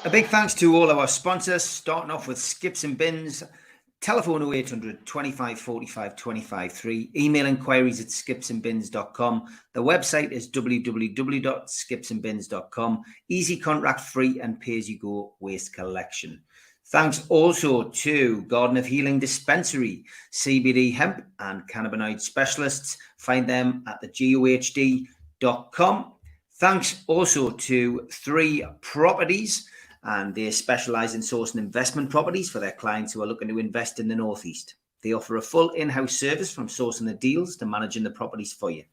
A big thanks to all our sponsors, starting off with Skips and Bins. Telephone 0800 25 45 25 3. Email inquiries at skipsandbins.com. The website is www.skipsandbins.com. Easy contract free and pay-as-you-go waste collection. Thanks also to Garden of Healing Dispensary, CBD hemp and cannabinoid specialists. Find them at thegohd.com. Thanks also to 3 Properties, and they specialise in sourcing investment properties for their clients who are looking to invest in the Northeast. They offer a full in-house service from sourcing the deals to managing the properties for you.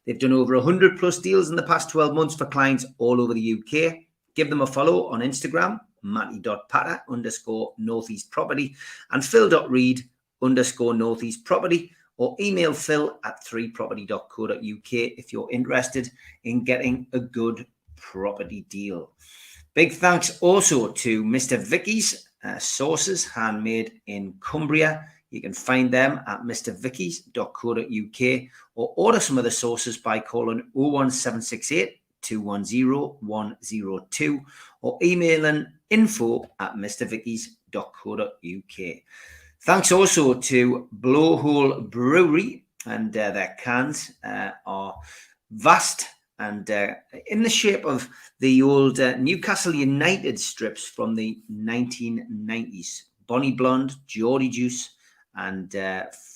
They've done over 100 plus deals in the past 12 months for clients all over the UK. Give them a follow on Instagram, matty.patter_northeast property and phil.reed_northeast property, or email phil@3property.co.uk if you're interested in getting a good property deal. Big thanks also to Mr. Vicky's sauces, handmade in Cumbria. You can find them at mrvickys.co.uk or order some of the sauces by calling 01768 210 102 or emailing info@mrvickys.co.uk. Thanks also to Blowhole Brewery, and their cans are vast and in the shape of the old Newcastle United strips from the 1990s. Bonnie Blonde, Geordie Juice, and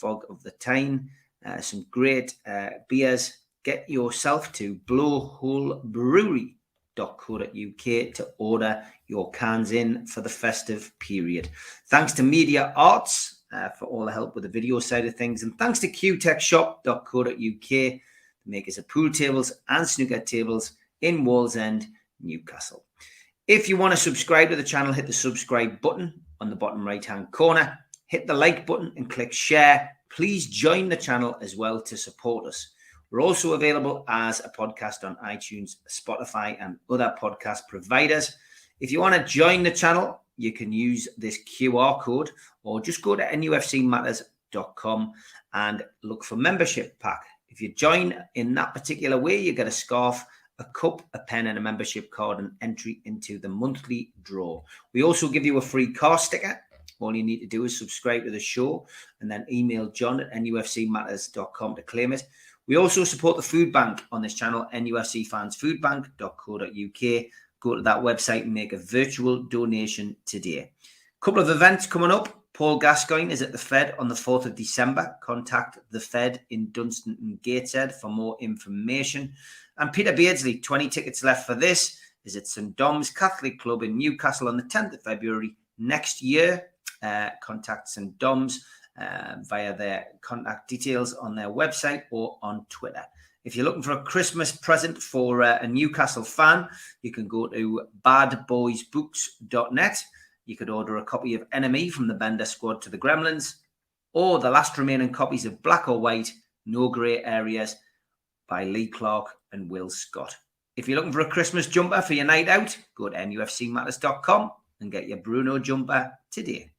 Fog of the Tyne. Some great beers. Get yourself to blowholebrewery.co.uk to order your cans in for the festive period. Thanks to Media Arts for all the help with the video side of things. And thanks to qtechshop.co.uk, makers of pool tables and snooker tables in Wallsend, Newcastle. If you want to subscribe to the channel, hit the subscribe button on the bottom right-hand corner. Hit the like button and click share. Please join the channel as well to support us. We're also available as a podcast on iTunes, Spotify, and other podcast providers. If you want to join the channel, you can use this QR code or just go to nufcmatters.com and look for membership pack. If you join in that particular way, you get a scarf, a cup, a pen, and a membership card, and entry into the monthly draw. We also give you a free car sticker. All you need to do is subscribe to the show and then email john@nufcmatters.com to claim it. We also support the food bank on this channel, nufcfansfoodbank.co.uk. Go to that website and make a virtual donation today. A couple of events coming up. Paul Gascoigne is at the Fed on the 4th of December. Contact the Fed in Dunstan and Gateshead for more information. And Peter Beardsley, 20 tickets left for this, is at St Dom's Catholic Club in Newcastle on the 10th of February next year. Contact St Dom's via their contact details on their website or on Twitter. If you're looking for a Christmas present for a Newcastle fan, you can go to badboysbooks.net. You could order a copy of Enemy from the Bender Squad to the Gremlins, or the last remaining copies of Black or White, No Grey Areas by Lee Clark and Will Scott. If you're looking for a Christmas jumper for your night out, go to nufcmatters.com and get your Bruno jumper today.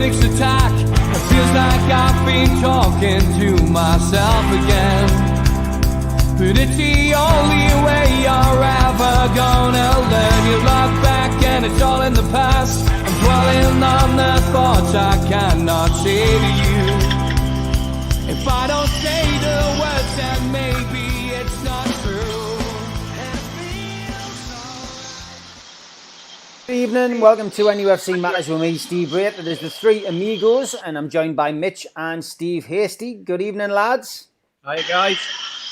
Attack. It feels like I've been talking to myself again, but it's the only way you're ever gonna learn. You look back and it's all in the past. I'm dwelling on the thoughts I cannot say to you. If I don't say the words, then maybe it's not true. Good evening, welcome to NUFC Matters with me, Steve Raitt. There's the 3 Amigos, and I'm joined by Mitch and Steve Hasty. Good evening, lads. Hi, guys.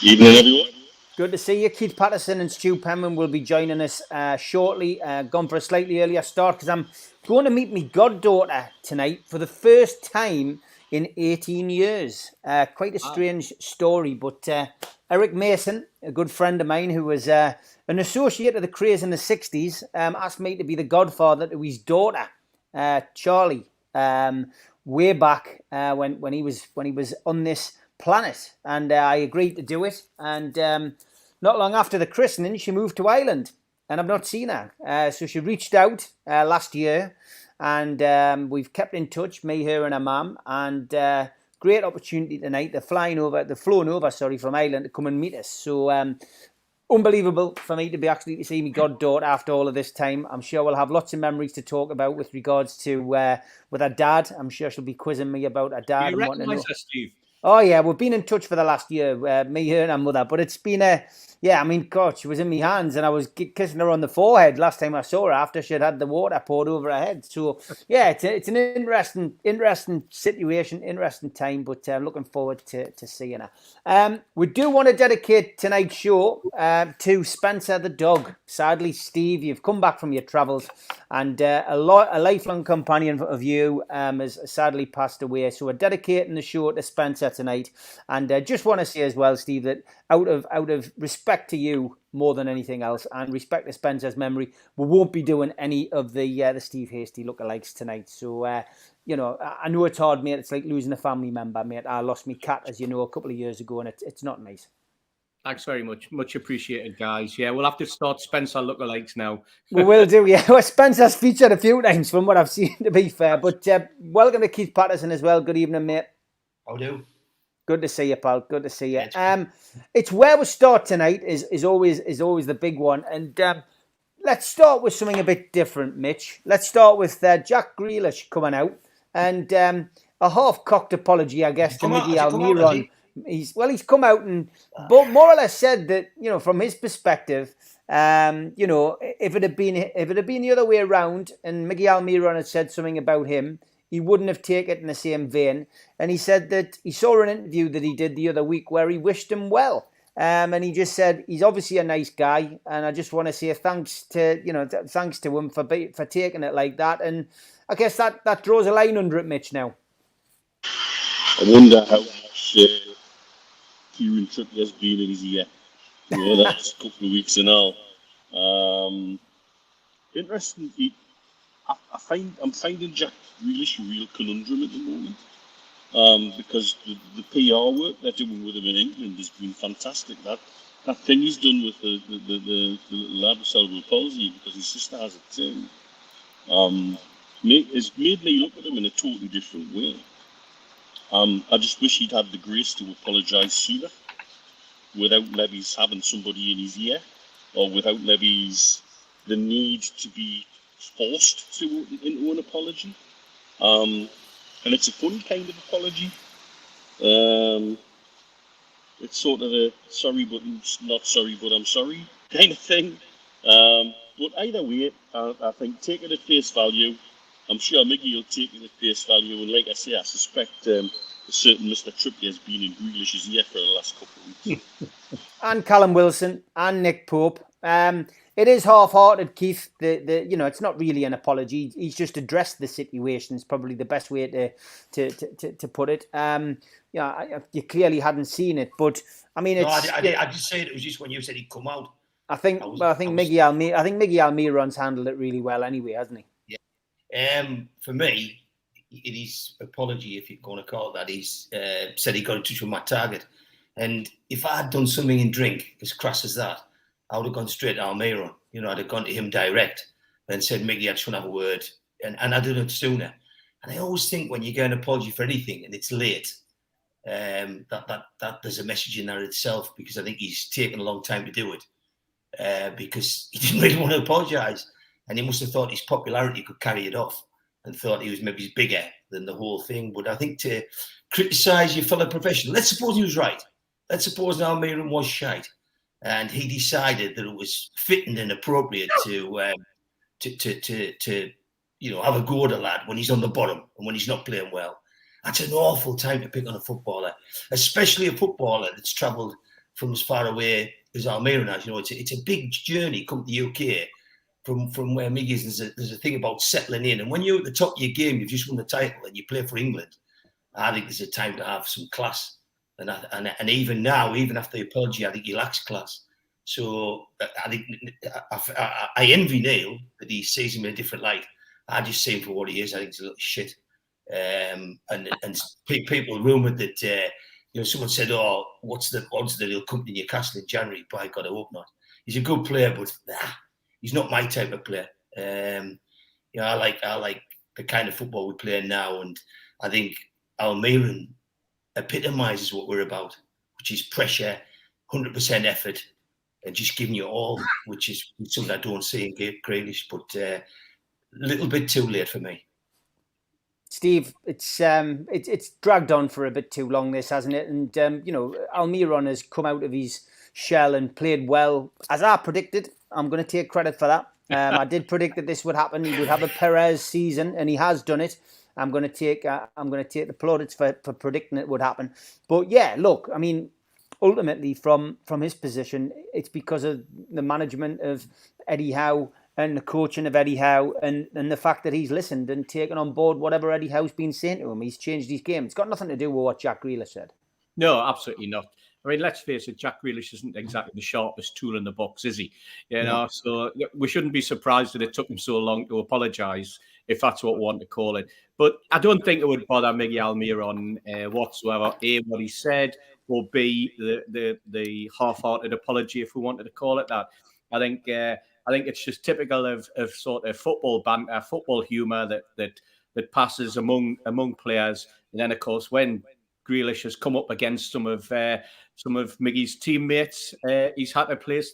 Evening, everyone. Good to see you. Keith Patterson and Stu Penman will be joining us shortly. Gone for a slightly earlier start because I'm going to meet my goddaughter tonight for the first time in 18 years. Quite a strange story, but Eric Mason, a good friend of mine who was an associate of the Craze in the 60s, asked me to be the godfather to his daughter, Charlie, way back when he was on this planet, and I agreed to do it. And not long after the christening, she moved to Ireland, and I've not seen her. So she reached out last year, and we've kept in touch, me, her, and her mum. And great opportunity tonight. They're flown over, from Ireland to come and meet us. So unbelievable for me to be actually to see my goddaughter after all of this time. I'm sure we'll have lots of memories to talk about with regards to with her dad. I'm sure she'll be quizzing me about her dad. You recognise her, Steve? Oh, yeah, we've been in touch for the last year, me, her and her mother. But it's been God, she was in my hands and I was kissing her on the forehead last time I saw her after she'd had the water poured over her head. So, yeah, it's an interesting situation, interesting time, but I'm looking forward to seeing her. We do want to dedicate tonight's show to Spencer the dog. Sadly, Steve, you've come back from your travels and a lifelong companion of you has sadly passed away. So we're dedicating the show to Spencer tonight, and just want to say as well, Steve, that out of respect to you more than anything else, and respect to Spencer's memory, we won't be doing any of the Steve Hasty lookalikes tonight. So I know it's hard, mate. It's like losing a family member, mate. I lost my cat, as you know, a couple of years ago, and it's not nice. Thanks very much. Much appreciated, guys. Yeah, we'll have to start Spencer lookalikes now. We will do, yeah. Well, Spencer's featured a few times from what I've seen, to be fair. But welcome to Keith Patterson as well. Good evening, mate. How do? Good to see you, pal. Good to see you. It's where we start tonight is always the big one. And let's start with something a bit different, Mitch. Let's start with Jack Grealish coming out and a half-cocked apology, I guess, to Miggy Almiron. He's come out and more or less said that, from his perspective, if it had been the other way around and Miggy Almiron had said something about him, he wouldn't have taken it in the same vein. And he said that he saw an interview that he did the other week where he wished him well. And he just said he's obviously a nice guy, and I just want to say thanks to him for taking it like that. And I guess that draws a line under it, Mitch. Now, I wonder how much Kieran Trippier has been in his ear. That's a couple of weeks and all. Interesting. I'm finding Jack Grealish a real conundrum at the moment, because the PR work they're doing with him in England has been fantastic. That thing he's done with the little lad with cerebral palsy, because his sister has it too, has made me look at him in a totally different way. I just wish he'd had the grace to apologise sooner, without Levy's having somebody in his ear, or without Levy's the need to be forced into an apology. And it's a funny kind of apology. It's sort of a sorry but not sorry but I'm sorry kind of thing. But either way, I think take it at face value. I'm sure Miggy will take it at face value, and like I say, I suspect a certain Mr. Trippier has been in Grealish's ear for the last couple of weeks. And Callum Wilson and Nick Pope. It is half-hearted, Keith. It's not really an apology. He's just addressed the situation. It's probably the best way to put it. You clearly hadn't seen it, but I mean, I just said it was just when you said he'd come out. I think Miggy Almiron's handled it really well anyway, hasn't he? Yeah. For me, in his apology, if you're going to call it that, he's said he got in touch with my target, and if I had done something in drink as crass as that, I would have gone straight to Almiron. I'd have gone to him direct and said, Miggy, I just want to have a word. And I'd done it sooner. And I always think when you get an apology for anything and it's late, that there's a message in there itself, because I think he's taken a long time to do it, because he didn't really want to apologise. And he must have thought his popularity could carry it off and thought he was maybe bigger than the whole thing. But I think to criticise your fellow professional, let's suppose he was right. Let's suppose Almiron was shite. And he decided that it was fitting and appropriate to have a go at a lad when he's on the bottom and when he's not playing well. That's an awful time to pick on a footballer, especially a footballer that's travelled from as far away as Almiron has. It's a big journey come to the UK from where Miggy is. There's a thing about settling in, and when you're at the top of your game, you've just won the title and you play for England. I think there's a time to have some class. And even now, even after the apology, I think he lacks class. So I think I envy Neil that he sees him in a different light. I just see him for what he is. I think he's a little shit. And people rumoured that someone said, "Oh, what's the odds that he'll come to Newcastle in January?" By God, I hope not. He's a good player, but he's not my type of player. I like the kind of football we play now, and I think Almiron epitomises what we're about, which is pressure, 100% effort, and just giving you all, which is something I don't see in Grealish, but a little bit too late for me. Steve, it's dragged on for a bit too long, this, hasn't it? And Almiron has come out of his shell and played well, as I predicted. I'm going to take credit for that. I did predict that this would happen. He would have a Perez season, and he has done it. I'm going to take the plaudits for predicting it would happen. But yeah, look, I mean, ultimately from his position, it's because of the management of Eddie Howe and the coaching of Eddie Howe and the fact that he's listened and taken on board whatever Eddie Howe's been saying to him. He's changed his game. It's got nothing to do with what Jack Grealish said. No, absolutely not. I mean, let's face it, Jack Grealish isn't exactly the sharpest tool in the box, is he? So we shouldn't be surprised that it took him so long to apologise, if that's what we want to call it. But I don't think it would bother Miggy Almiron whatsoever, A, what he said, or B, the half-hearted apology, if we wanted to call it that. I think it's just typical of sort of football banter, football humour that passes among players. And then, of course, when Grealish has come up against some of Miggy's teammates, he's had to face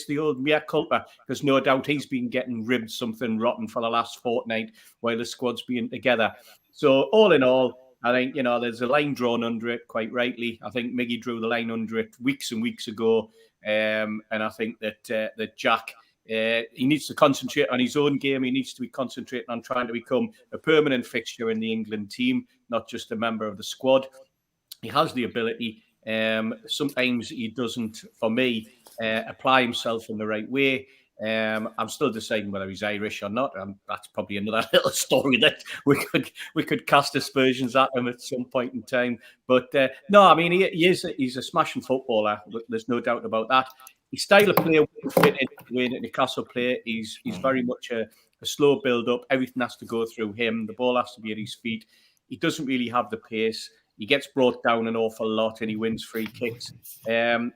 the old mea culpa, because no doubt he's been getting ribbed something rotten for the last fortnight while the squad's been together. So all in all, I think there's a line drawn under it, quite rightly. I think Miggy drew the line under it weeks and weeks ago, and I think that Jack, he needs to concentrate on his own game. He needs to be concentrating on trying to become a permanent fixture in the England team, not just a member of the squad. He has the ability. Sometimes he doesn't, for me, apply himself in the right way. I'm still deciding whether he's Irish or not, and that's probably another little story that we could cast aspersions at him at some point in time. But no, I mean he's a smashing footballer. There's no doubt about that. His style of play wouldn't fit into the way that Newcastle play. He's very much a slow build-up. Everything has to go through him. The ball has to be at his feet. He doesn't really have the pace. He gets brought down an awful lot and he wins free kicks.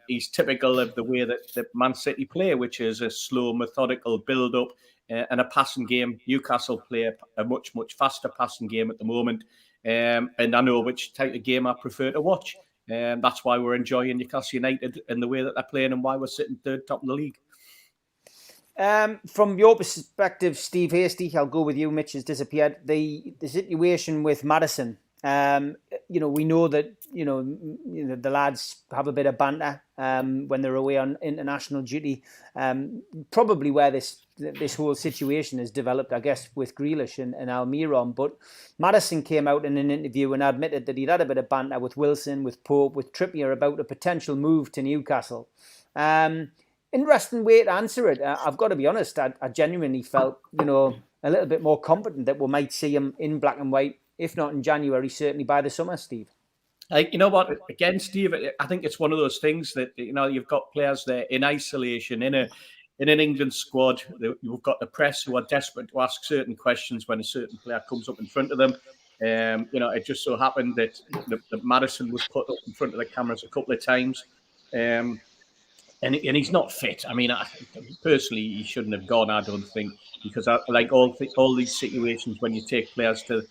He's typical of the way that Man City play, which is a slow, methodical build-up and a passing game. Newcastle play a much, much faster passing game at the moment. And I know which type of game I prefer to watch. That's why we're enjoying Newcastle United and the way that they're playing and why we're sitting third top in the league. From your perspective, Steve Hasty, I'll go with you. Mitch has disappeared. The situation with Maddison. We know that the lads have a bit of banter when they're away on international duty. Probably where this whole situation has developed, I guess, with Grealish and Almiron. But Maddison came out in an interview and admitted that he'd had a bit of banter with Wilson, with Pope, with Trippier about a potential move to Newcastle. Interesting way to answer it. I've got to be honest. I genuinely felt, a little bit more confident that we might see him in black and white. If not in January, certainly by the summer, Steve. You know what? Again, Steve, I think it's one of those things that you've got players there in isolation in an England squad. You've got the press who are desperate to ask certain questions when a certain player comes up in front of them. It just so happened that Maddison was put up in front of the cameras a couple of times, and he's not fit. I mean, personally, he shouldn't have gone. I don't think, because like all these situations when you take players to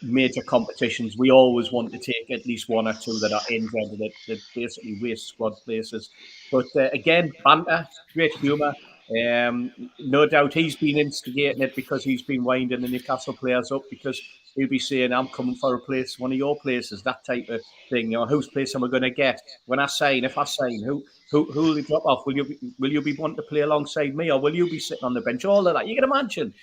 major competitions, we always want to take at least one or two that are injured that basically waste squad places. But again, banter, great humour. No doubt he's been instigating it because he's been winding the Newcastle players up, because he'll be saying, "I'm coming for a place, one of your places," that type of thing. Whose place am I going to get when I sign? If I sign, who will you drop off? Will you be wanting to play alongside me, or will you be sitting on the bench? All of that, you can imagine,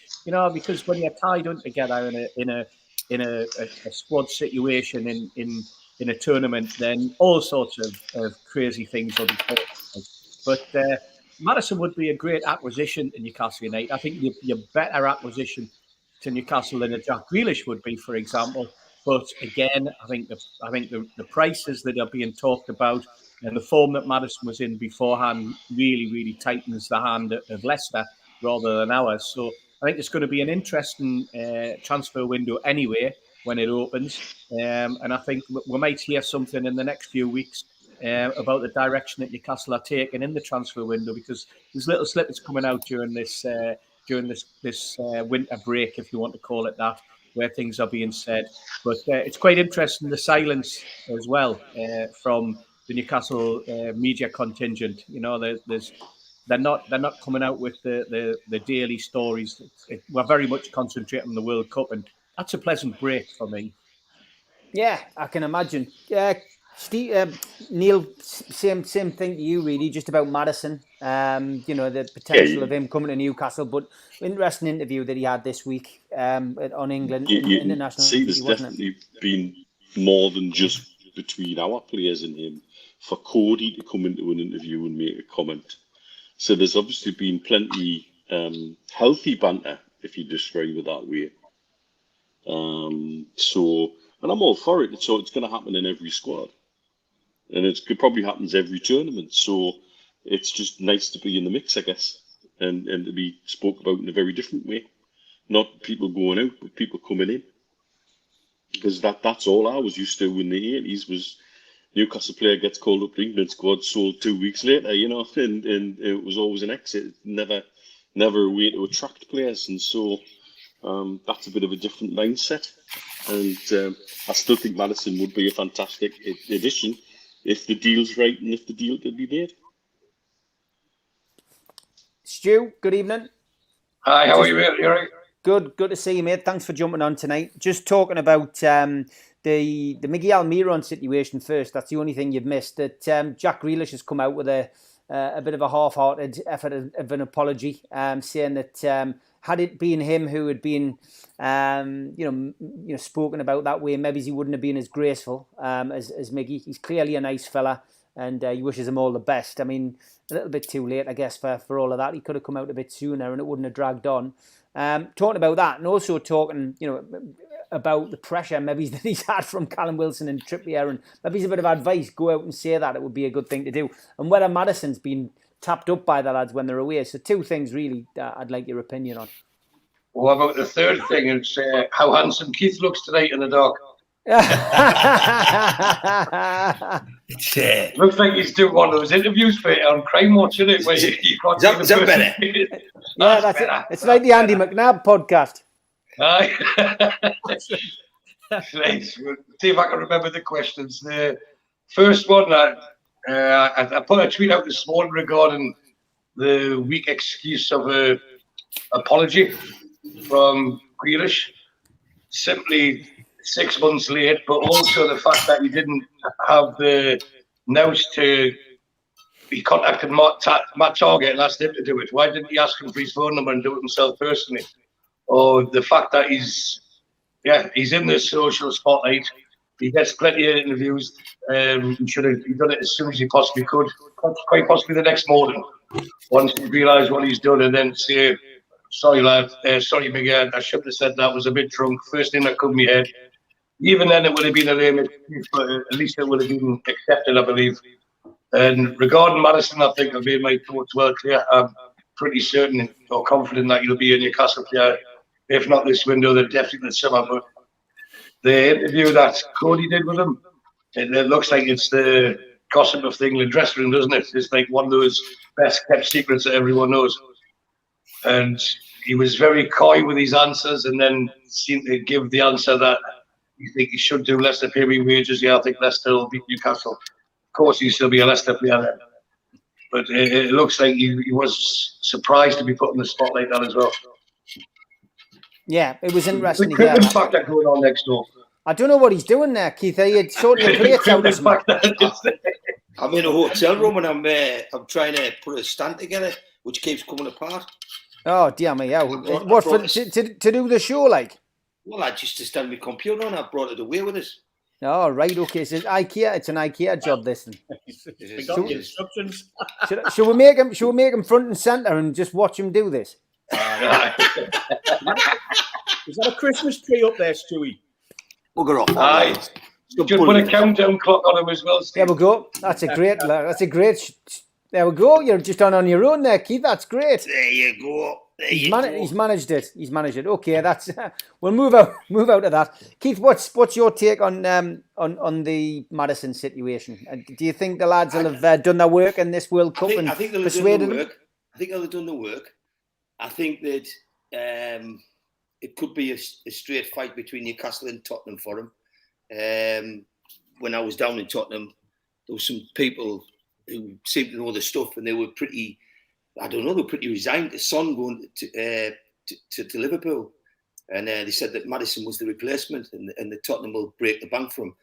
because when you're tied in together in a squad situation in a tournament, then all sorts of crazy things will be thought. But Maddison would be a great acquisition to Newcastle United. I think your better acquisition to Newcastle than a Jack Grealish would be, for example. But again, I think the prices that are being talked about and the form that Maddison was in beforehand really tightens the hand of Leicester rather than ours. So I think it's going to be an interesting transfer window anyway when it opens. And I think we might hear something in the next few weeks about the direction that Newcastle are taking in the transfer window, because there's little snippets coming out during this winter break, if you want to call it that, where things are being said. But it's quite interesting, the silence as well from the Newcastle media contingent. You know, they're not coming out with the daily stories. We're very much concentrating on the World Cup, and that's a pleasant break for me. Yeah, I can imagine. Steve, Neil, same thing to you, really, just about Maddison. The potential of him coming to Newcastle. But interesting interview that he had this week on England International. See, there's definitely been more than just between our players and him. For Cody to come into an interview and make a comment. So there's obviously been plenty healthy banter, if you describe it that way. And I'm all for it. So it's going to happen in every squad. And it probably happens every tournament. So it's just nice to be in the mix, I guess, and to be spoke about in a very different way. Not people going out, but people coming in. Because that's all I was used to in the 80s was Newcastle player gets called up to England squad, sold 2 weeks later, and it was always an exit. Never a way to attract players. And so that's a bit of a different mindset. And I still think Maddison would be a fantastic addition if the deal's right and if the deal could be made. Stu, good evening. Hi, how are you, mate? You all right? Good to see you, mate. Thanks for jumping on tonight. Just talking about the Miguel Almiron situation first. That's the only thing you've missed. That Jack Grealish has come out with a bit of a half-hearted effort of an apology, saying that had it been him who had been spoken about that way, maybe he wouldn't have been as graceful as Miggy. He's clearly a nice fella, and he wishes him all the best. I mean, a little bit too late, I guess, for all of that. He could have come out a bit sooner, and it wouldn't have dragged on. Talking about that, and also talking, about the pressure maybe that he's had from Callum Wilson and Trippier, and maybe a bit of advice, go out and say that, it would be a good thing to do. And whether Maddison's been tapped up by the lads when they're away. So two things really I'd like your opinion on. What about the third thing? It's how handsome Keith looks tonight in the dark. Looks like he's doing one of those interviews on Crime Watch, isn't it? Where you can't see the person. Better? Yeah, that's better. It's like the Andy McNabb podcast. Right. See if I can remember the questions. The first one, I put a tweet out this morning regarding the weak excuse of a apology from Grealish. Simply 6 months late, but also the fact that he didn't have the nous to. He contacted Matt Target and asked him to do it. Why didn't he ask him for his phone number and do it himself personally? Or the fact that he's in the social spotlight. He gets plenty of interviews. He should have done it as soon as he possibly could. Quite possibly the next morning, once he realised what he's done, and then say, "Sorry, lad. Sorry, Miguel. I shouldn't have said that. I was a bit drunk. First thing that come to my head." Even then, it would have been a lame excuse, but at least it would have been accepted, I believe. And regarding Maddison, I think I've made my thoughts well clear. I'm pretty certain or confident that he'll be a Newcastle player. If not this window, then definitely this summer. But the interview that Cody did with him, it looks like it's the gossip of the England dressing room, doesn't it? It's like one of those best kept secrets that everyone knows. And he was very coy with his answers, and then seemed to give the answer that you think he should do. Leicester pay me wages. Yeah, I think Leicester will beat Newcastle. Of course, he'll still be a Leicester player then. But it looks like he was surprised to be put in the spotlight on as well. Yeah, it was interesting The to hear cricket factor going on next door. I don't know what he's doing there, Keith. He had sorted the plates out of I'm in a hotel room and I'm trying to put a stand together, which keeps coming apart. Oh, dear me. Yeah. What, to do the show, like? Well, I just to stand my computer on. I brought it away with us. Oh, right. Okay. So it's an IKEA job, this. Instructions. Should we make him front and centre and just watch him do this? Is that a Christmas tree up there, Stewie? Bugger off. Aye. Stop Just put pulling a it. countdown clock on him as well, Steve. There we go. That's a great. There we go. You're just on your own there, Keith. That's great. There you go. He's managed it. He's managed it. Okay, that's. We'll move out of that. Keith, what's your take on the Maddison situation? Do you think the lads will have done their work in this World Cup I think they'll have done the work. I think they'll have done the work. I think that it could be a straight fight between Newcastle and Tottenham for him. When I was down in Tottenham, there were some people who seemed to know the stuff, and they were pretty, I don't know, they were pretty resigned to Son going to Liverpool. And they said that Maddison was the replacement, and the Tottenham will break the bank for him.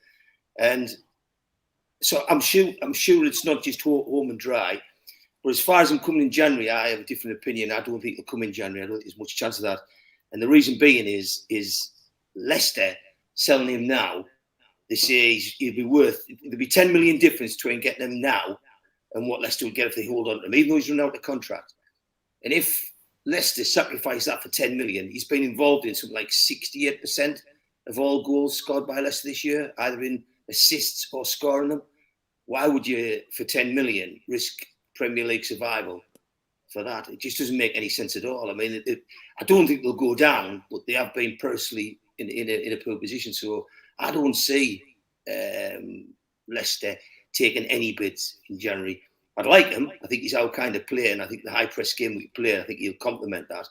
And so I'm sure it's not just home and dry. But as far as him coming in January, I have a different opinion. I don't think he'll come in January. I don't think there's much chance of that. And the reason being is Leicester selling him now. They say there'll be 10 million difference between getting him now and what Leicester would get if they hold on to him, even though he's run out of contract. And if Leicester sacrifice that for 10 million, he's been involved in something like 68% of all goals scored by Leicester this year, either in assists or scoring them. Why would you, for 10 million, risk Premier League survival for that? It just doesn't make any sense at all. I mean, I don't think they'll go down, but they have been personally in a poor position. So I don't see Leicester taking any bids in January. I'd like him. I think he's our kind of player, and I think the high press game we play, I think he'll complement that.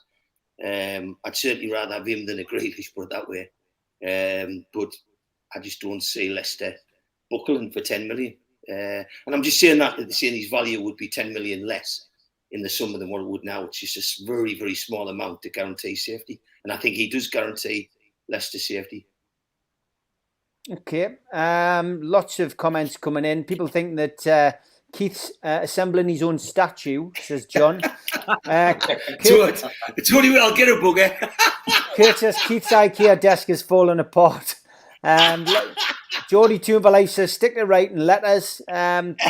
I'd certainly rather have him than a Grealish, put it that way. But I just don't see Leicester buckling for 10 million. And I'm just saying that they're saying his value would be 10 million less in the summer than what it would now. It's just a very, very small amount to guarantee safety. And I think he does guarantee Leicester safety. Okay. Lots of comments coming in. People think that Keith's assembling his own statue, says John. It's only where I'll get a bugger. Kurt says Keith's IKEA desk is falling apart. Geordie Toombalay says stick to writing letters.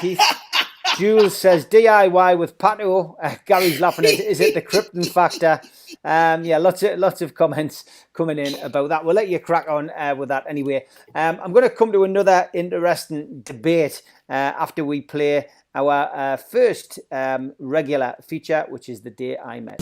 Keith. Jules says DIY with Pato. Gary's laughing at is it the Krypton factor? Yeah, lots of comments coming in about that. We'll let you crack on with that anyway. I'm going to come to another interesting debate after we play our first regular feature, which is the day I met.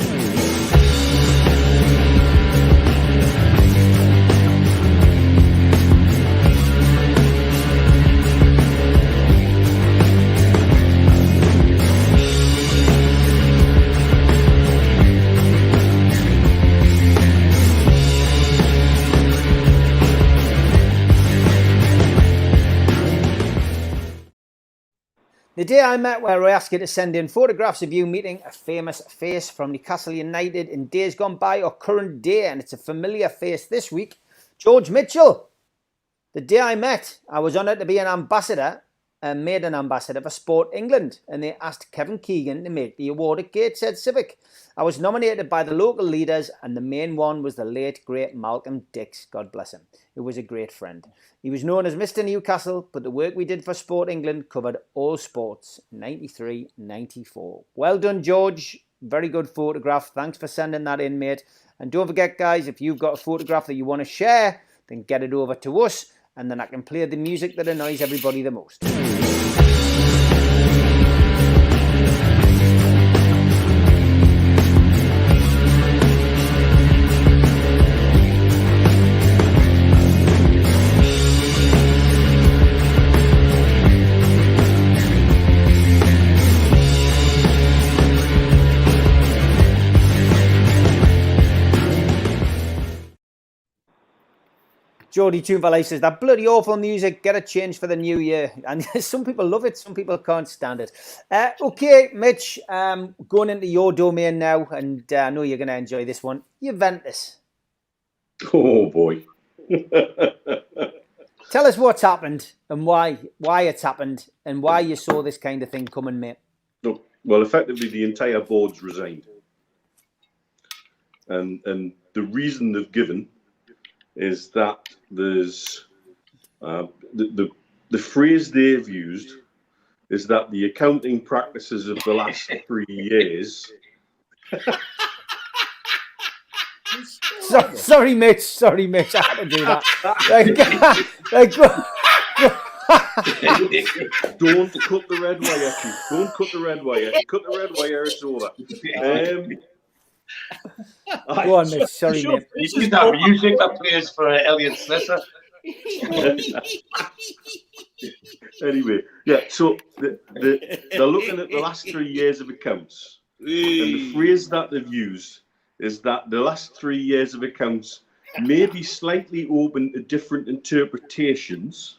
The day I met, where I asked you to send in photographs of you meeting a famous face from Newcastle United in days gone by or current day, and it's a familiar face this week, George Mitchell. The day I met, I was honoured to be an ambassador and made an ambassador for Sport England, and they asked Kevin Keegan to make the award at Gateshead Civic. I was nominated by the local leaders, and the main one was the late, great Malcolm Dix, God bless him, who was a great friend. He was known as Mr. Newcastle, but the work we did for Sport England covered all sports, 93-94. Well done, George. Very good photograph. Thanks for sending that in, mate. And don't forget, guys, if you've got a photograph that you want to share, then get it over to us, and then I can play the music that annoys everybody the most. Geordie Toombalay says, that bloody awful music, get a change for the new year. And some people love it, some people can't stand it. Okay, Mitch, going into your domain now, and I know you're going to enjoy this one. Juventus. Oh, boy. Tell us what's happened and why it's happened and why you saw this kind of thing coming, mate. Look, well, effectively, the entire board's resigned. And the reason they've given is that there's the phrase they've used is that the accounting practices of the last 3 years Sorry, Mitch. Sorry, Mitch. I had to do that. Don't cut the red wire, Keith. Don't cut the red wire. If you cut the red wire, it's over. Go on, Mitch. Sorry, mate. Use that music that plays for Elliot Slesser. Anyway, yeah, so they're looking at the last 3 years of accounts. And the phrase that they've used is that the last 3 years of accounts may be slightly open to different interpretations.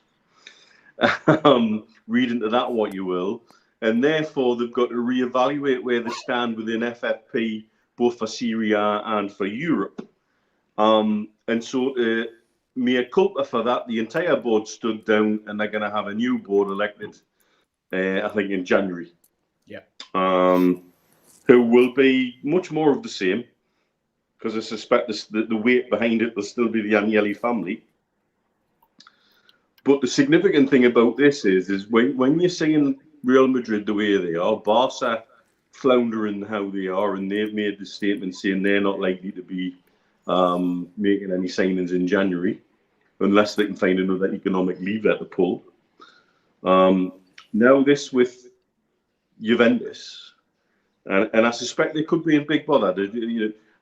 Read into that what you will. And therefore, they've got to reevaluate where they stand within FFP, both for Serie A and for Europe. And so, mea culpa for that, the entire board stood down, and they're going to have a new board elected, I think, in January. Yeah. Who will be much more of the same, because I suspect the weight behind it will still be the Agnelli family. But the significant thing about this is when you're seeing Real Madrid the way they are, Barca floundering how they are, and they've made the statement saying they're not likely to be making any signings in January unless they can find another economic lever to pull. Now this with Juventus, and I suspect they could be in big bother.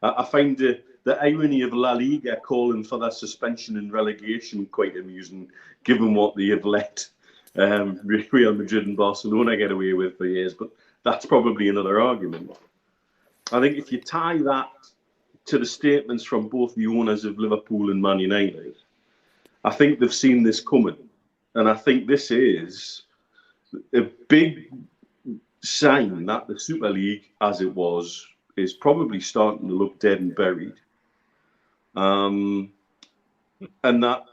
I find the irony of La Liga calling for that suspension and relegation quite amusing, given what they have let Real Madrid and Barcelona get away with for years. But that's probably another argument. I think if you tie that to the statements from both the owners of Liverpool and Man United, I think they've seen this coming. And I think this is a big sign that the Super League, as it was, is probably starting to look dead and buried. And that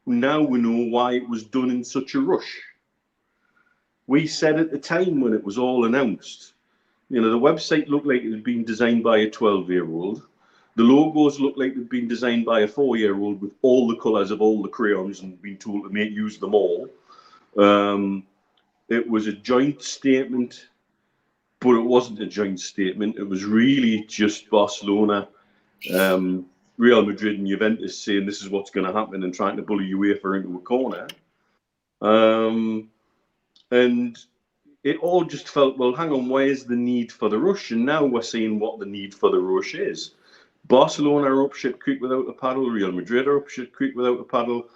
now we know why it was done in such a rush. We said at the time when it was all announced, the website looked like it had been designed by a 12-year-old. The logos looked like they'd been designed by a 4-year-old with all the colours of all the crayons and been told to use them all. It was a joint statement, but it wasn't a joint statement. It was really just Barcelona, Real Madrid and Juventus saying this is what's going to happen and trying to bully UEFA into a corner. And it all just felt, well, hang on, where's the need for the rush? And now we're seeing what the need for the rush is. Barcelona are up shit creek without a paddle. Real Madrid are up shit creek without a paddle.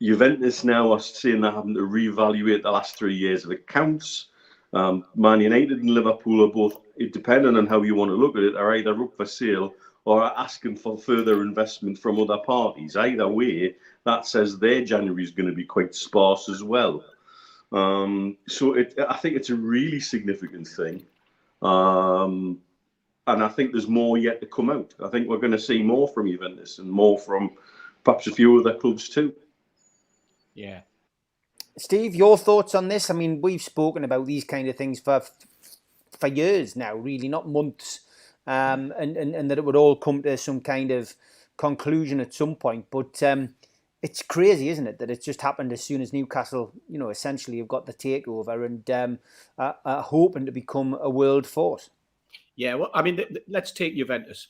Juventus now are saying they're having to reevaluate the last 3 years of accounts. Man United and Liverpool are both, depending on how you want to look at it, are either up for sale or are asking for further investment from other parties. Either way, that says their January is going to be quite sparse as well. So I think it's a really significant thing. And I think there's more yet to come out. I think we're going to see more from Juventus and more from perhaps a few other clubs too. Yeah. Steve, your thoughts on this? I mean, we've spoken about these kind of things for years now, really, not months, and that it would all come to some kind of conclusion at some point. But it's crazy, isn't it, that it's just happened as soon as Newcastle, essentially have got the takeover and are hoping to become a world force. Yeah, well, I mean, let's take Juventus.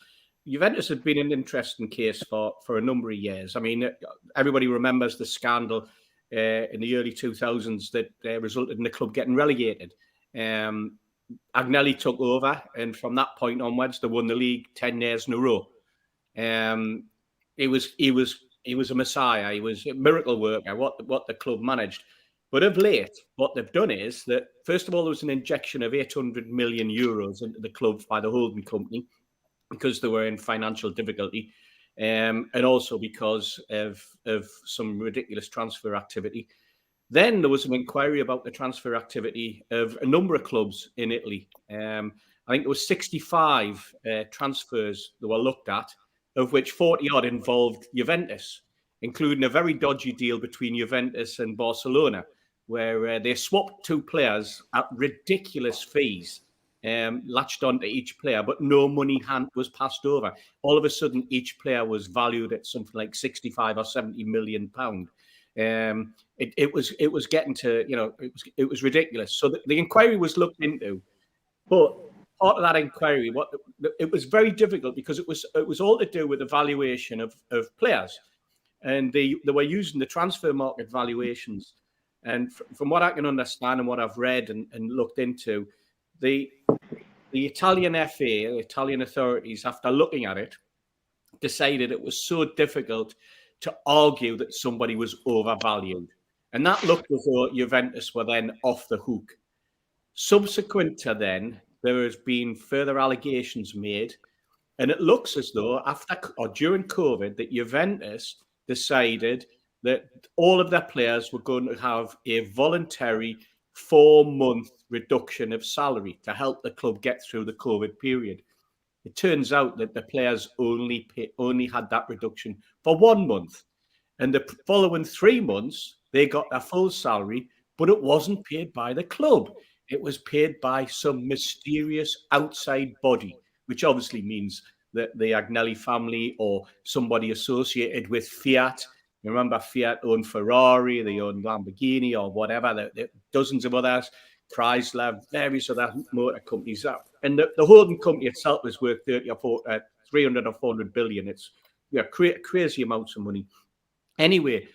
Juventus had been an interesting case for a number of years. I mean, everybody remembers the scandal in the early 2000s that resulted in the club getting relegated. Agnelli took over, and from that point onwards, they won the league 10 years in a row. He was a messiah. He was a miracle worker, what the club managed. But of late, what they've done is that, first of all, there was an injection of 800 million euros into the club by the holding company because they were in financial difficulty, and also because of some ridiculous transfer activity. Then there was an inquiry about the transfer activity of a number of clubs in Italy. I think there was 65 transfers that were looked at, of which 40-odd involved Juventus, including a very dodgy deal between Juventus and Barcelona, where they swapped two players at ridiculous fees, latched onto each player, but no money was passed over. All of a sudden, each player was valued at something like 65 or 70 million pound. It was getting to, it was ridiculous. So the inquiry was looked into, but part of that inquiry, it was very difficult because it was all to do with the valuation of players, and they were using the transfer market valuations. And from what I can understand and what I've read and looked into, the Italian FA, the Italian authorities, after looking at it, decided it was so difficult to argue that somebody was overvalued. And that looked as though Juventus were then off the hook. Subsequent to then, there has been further allegations made, and it looks as though after or during COVID that Juventus decided that all of their players were going to have a voluntary 4-month reduction of salary to help the club get through the COVID period. It turns out that the players only had that reduction for 1 month, and the following 3 months they got their full salary, but it wasn't paid by the club. It was paid by some mysterious outside body, which obviously means that the Agnelli family or somebody associated with Fiat. Remember, Fiat owned Ferrari, they owned Lamborghini or whatever, dozens of others, Chrysler, various other motor companies. And the holding company itself is worth 300 or 400 billion. It's crazy amounts of money. Anyway,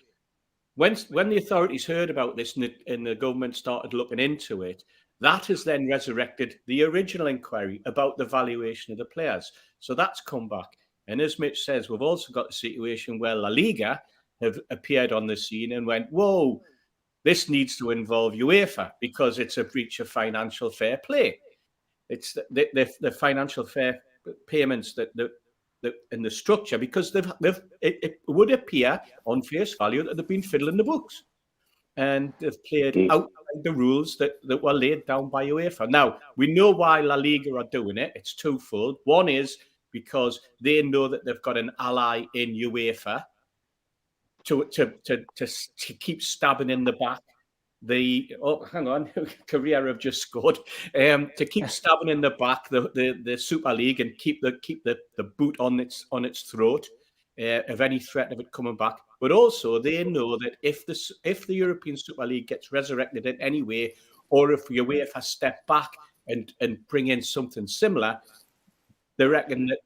when the authorities heard about this and the government started looking into it, that has then resurrected the original inquiry about the valuation of the players. So that's come back. And as Mitch says, we've also got a situation where La Liga have appeared on the scene and went, whoa, this needs to involve UEFA because it's a breach of financial fair play. It's the financial fair payments that in the structure, because it would appear on face value that they've been fiddling the books and they've played outside the rules that were laid down by UEFA. Now, we know why La Liga are doing it. It's twofold. One is because they know that they've got an ally in UEFA to keep stabbing in the back. Korea have just scored. To keep stabbing in the back the Super League and keep the boot on its throat of any threat of it coming back. But also they know that if the European Super League gets resurrected in any way, or if UEFA step back and bring in something similar, they reckon that,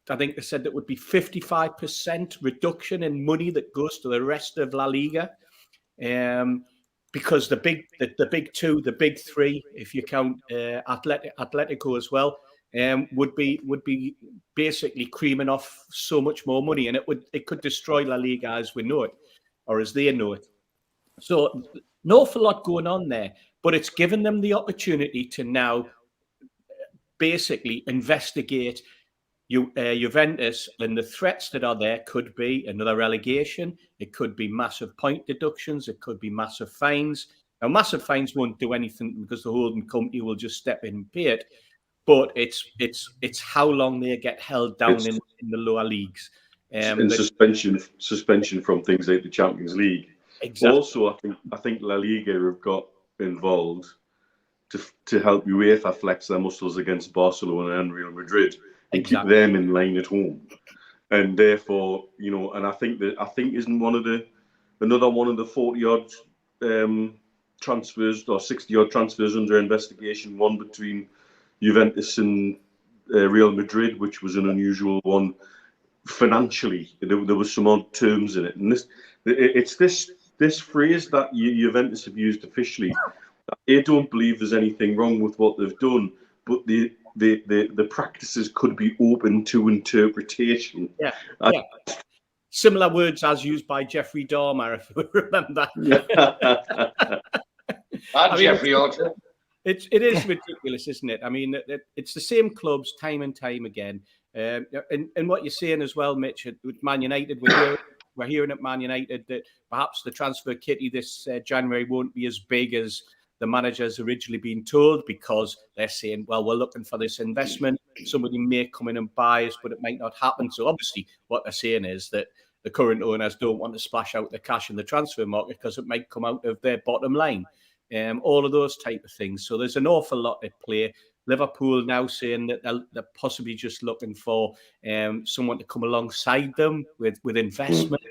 I think they said that would be 55% reduction in money that goes to the rest of La Liga. Because the big two, the big three, if you count Atletico as well, would be basically creaming off so much more money, and it could destroy La Liga as we know it, or as they know it. So an awful lot going on there, but it's given them the opportunity to now basically investigate Juventus, and the threats that are there could be another relegation. It could be massive point deductions. It could be massive fines. Now, massive fines won't do anything because the holding company will just step in and pay it. But it's how long they get held down in the lower leagues. And suspension from things like the Champions League. Exactly. Also, I think La Liga have got involved to help UEFA flex their muscles against Barcelona and Real Madrid. And keep them in line at home, and therefore, and I think isn't another one of the 40-odd transfers or 60-odd transfers under investigation. One between Juventus and Real Madrid, which was an unusual one financially. There was some odd terms in it, and it's this phrase that Juventus have used officially. They don't believe there's anything wrong with what they've done, but the practices could be open to interpretation. Yeah. Similar words as used by Jeffrey Dahmer, if you remember. Jeffrey Archer. It is ridiculous, isn't it? I mean, it's the same clubs time and time again. And what you're saying as well, Mitch, with Man United, we're hearing at Man United that perhaps the transfer kitty this January won't be as big as the manager's originally been told, because they're saying, well, we're looking for this investment. Somebody may come in and buy us, but it might not happen. So obviously what they're saying is that the current owners don't want to splash out the cash in the transfer market because it might come out of their bottom line. All of those type of things. So there's an awful lot at play. Liverpool now saying that they're possibly just looking for someone to come alongside them with investment,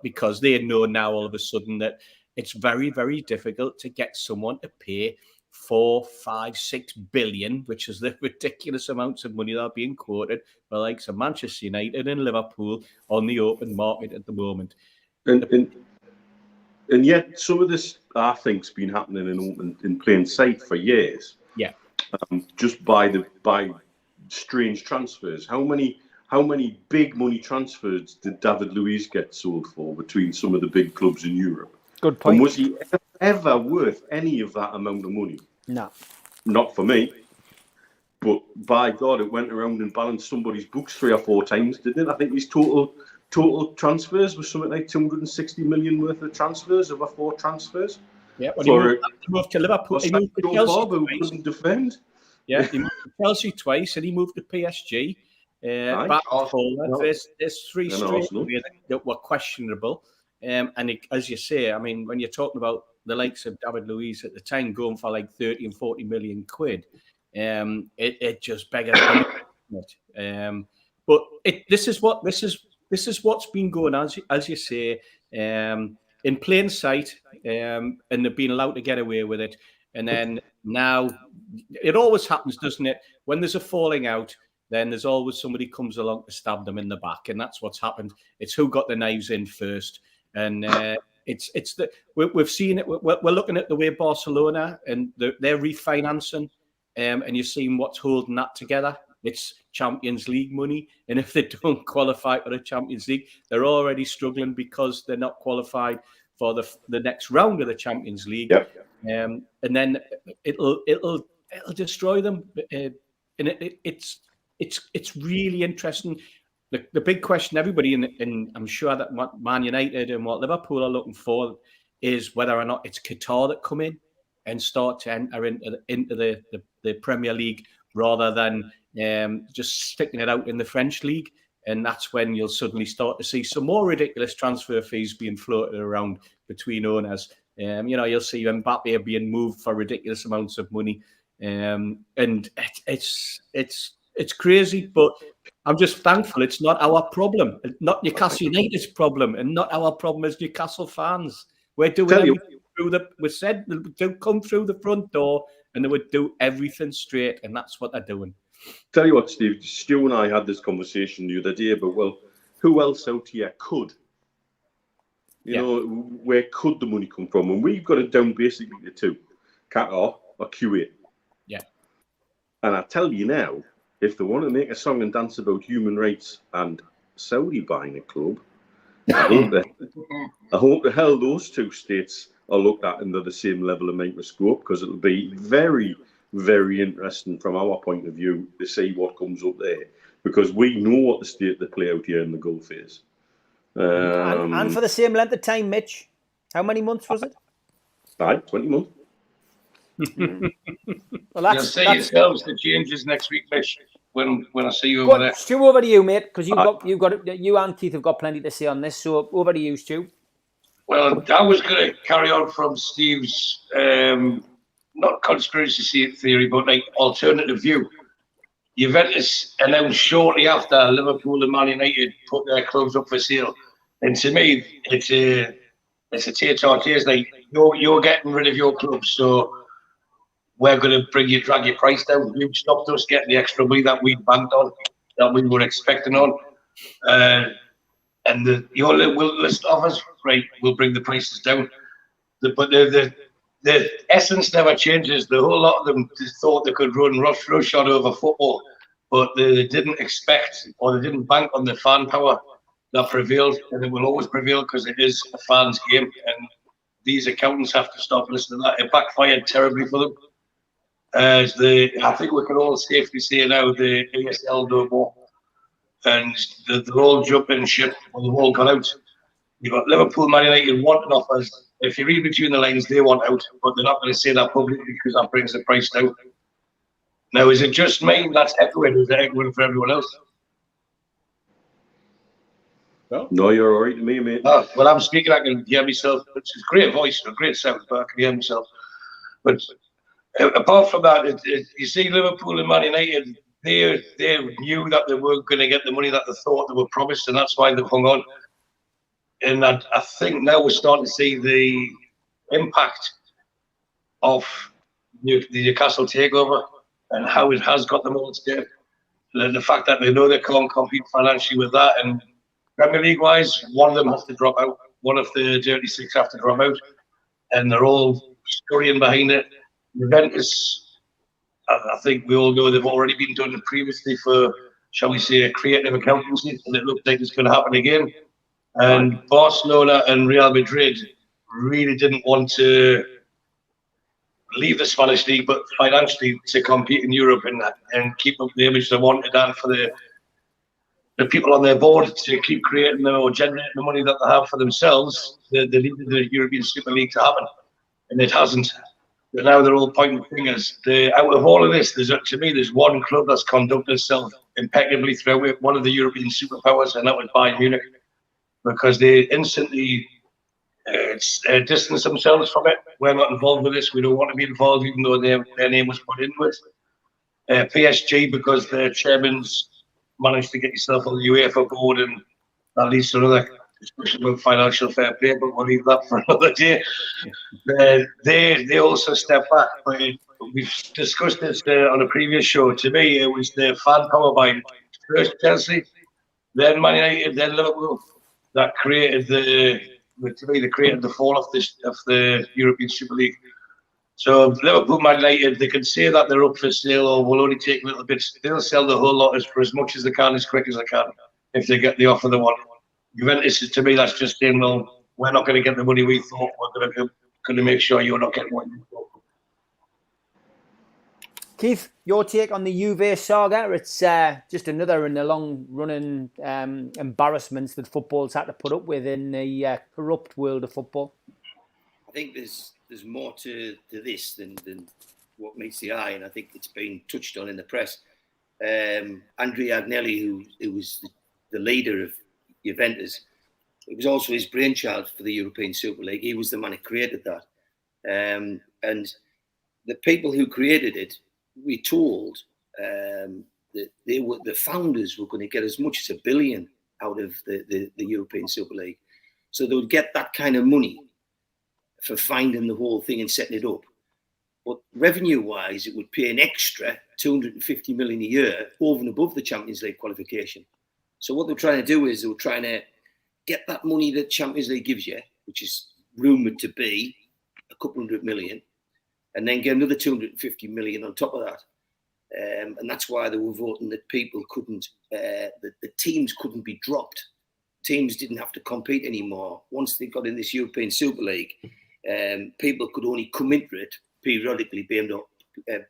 because they know now all of a sudden that it's very, very difficult to get someone to pay 4, 5, 6 billion, which is the ridiculous amounts of money that are being quoted by likes of Manchester United and Liverpool on the open market at the moment. And yet some of this, I think, has been happening in plain sight for years. Yeah. Just by strange transfers. How many big money transfers did David Luiz get sold for between some of the big clubs in Europe? Good point. And was he ever worth any of that amount of money? No. Not for me. But by God, it went around and balanced somebody's books 3 or 4 times, didn't it? I think his total transfers was something like 260 million worth of transfers over 4 transfers. Yeah, when he moved to Liverpool, he moved to Chelsea twice. Couldn't defend. Yeah, he moved to Chelsea twice, and he moved to PSG. Back and forward. There's 3 straight that were questionable. And as you say, I mean, when you're talking about the likes of David Luiz at the time going for like 30 and 40 million quid, it just beggars it. But this is what's been going on, as you say, in plain sight, and they've been allowed to get away with it. And then now it always happens, doesn't it? When there's a falling out, then there's always somebody comes along to stab them in the back, and that's what's happened. It's who got the knives in first, and we've seen it. We're looking at the way Barcelona and they're refinancing, and you're seeing what's holding that together. It's Champions League money, and if they don't qualify for the Champions League, they're already struggling because they're not qualified for the next round of the Champions League. Yep. And then it'll destroy them, and it's really interesting. The big question everybody and I'm sure that what Man United and what Liverpool are looking for is whether or not it's Qatar that come in and start to enter into the Premier League rather than just sticking it out in the French league. And that's when you'll suddenly start to see some more ridiculous transfer fees being floated around between owners. You'll see Mbappe being moved for ridiculous amounts of money, and it's crazy. But I'm just thankful it's not our problem, not Newcastle United's problem, and not our problem as Newcastle fans. We're doing everything we said they'd come through the front door and they would do everything straight, and that's what they're doing. Tell you what, Steve, Stu and I had this conversation the other day, but well, who else out here could? You know, where could the money come from? And we've got it down basically to 2, Qatar or Kuwait. Yeah. And I tell you now, if they want to make a song and dance about human rights and Saudi buying a club, I hope the hell those 2 states are looked at under the same level of microscope, because it'll be very, very interesting from our point of view to see what comes up there, because we know what the state they play out here in the Gulf is. And for the same length of time, Mitch, how many months was it? 20 months. Well, you'll see yourselves the changes next week, Mitch, when I see you over there. Stu, over to you, mate, because you and Keith have got plenty to say on this. So over to you, Stu. Well, I was going to carry on from Steve's not conspiracy theory, but like alternative view. Juventus announced shortly after Liverpool and Man United put their clubs up for sale, and to me, it's a tear-to-tear. It's like you're getting rid of your club, so we're going to drag your price down. You stopped us getting the extra money that we banked on, that we were expecting on, and your list offers, right, will bring the prices down. But the essence never changes. The whole lot of them thought they could run roughshod over football, but they didn't expect, or they didn't bank on the fan power that prevailed, and it will always prevail because it is a fans' game. And these accountants have to stop listening to that. It backfired terribly for them. I think we can all safely say now the ESL no more, and they're all jumping ship, or they've all gone out. You've got Liverpool, Man United wanting offers. If you read between the lines, they want out, but they're not going to say that publicly because that brings the price down. Now, is it just me? That's echoing. Is it echoing for everyone else? No, you're all right to me, mate. Oh, well, I'm speaking. I can hear myself. It's a great voice, a great sound, but I can hear myself. But apart from that, you see Liverpool and Man United, they knew that they weren't going to get the money that they thought they were promised, and that's why they've hung on. And I think now we're starting to see the impact of the Newcastle takeover and how it has got them all scared. The fact that they know they can't compete financially with that, and Premier League wise, one of them has to drop out. One of the dirty six have to drop out, and they're all scurrying behind it. Juventus, I think we all know they've already been done previously for, shall we say, a creative accountancy, and it looks like it's going to happen again. And Barcelona and Real Madrid really didn't want to leave the Spanish league, but financially to compete in Europe and keep up the image they wanted, and for the people on their board to keep creating or generating the money that they have for themselves. They needed the European Super League to happen, and it hasn't. But now they're all pointing fingers. Out of all of this, to me, there's one club that's conducted itself impeccably through it, one of the European superpowers, and that was Bayern Munich, because they instantly distance themselves from it. We're not involved with this. We don't want to be involved, even though their name was put into it. PSG, because their chairman's managed to get yourself on the UEFA board, and that leads to another discussion about financial fair play, but we'll leave that for another day. They also step back. But we've discussed this on a previous show. To me, it was the fan power by first Chelsea, then Man United, then Liverpool that created the fall of the European Super League. So Liverpool, Man United, they can say that they're up for sale or will only take a little bit. They'll sell the whole lot for as much as they can, as quick as they can, if they get the offer they want. Juventus, to me, that's just saying, well, we're not going to get the money we thought. We're going to make sure you're not getting what you thought. Keith, your take on the Juve saga? It's just another in the long-running embarrassments that football's had to put up with in the corrupt world of football. I think there's more to this than what meets the eye, and I think it's been touched on in the press. Andrea Agnelli, who was the leader of Juventus, it was also his brainchild for the European Super League. He was the man who created that. And the people who created it, we told that the founders were going to get as much as $1 billion out of the European Super League. So they would get that kind of money for finding the whole thing and setting it up. But revenue-wise, it would pay an extra $250 million a year over and above the Champions League qualification. So what they're trying to do is they're trying to get that money that Champions League gives you, which is rumoured to be a couple $100 million, and then get another $250 million on top of that. And that's why they were voting that people couldn't, that the teams couldn't be dropped. Teams didn't have to compete anymore. Once they got in this European Super League, people could only come into it periodically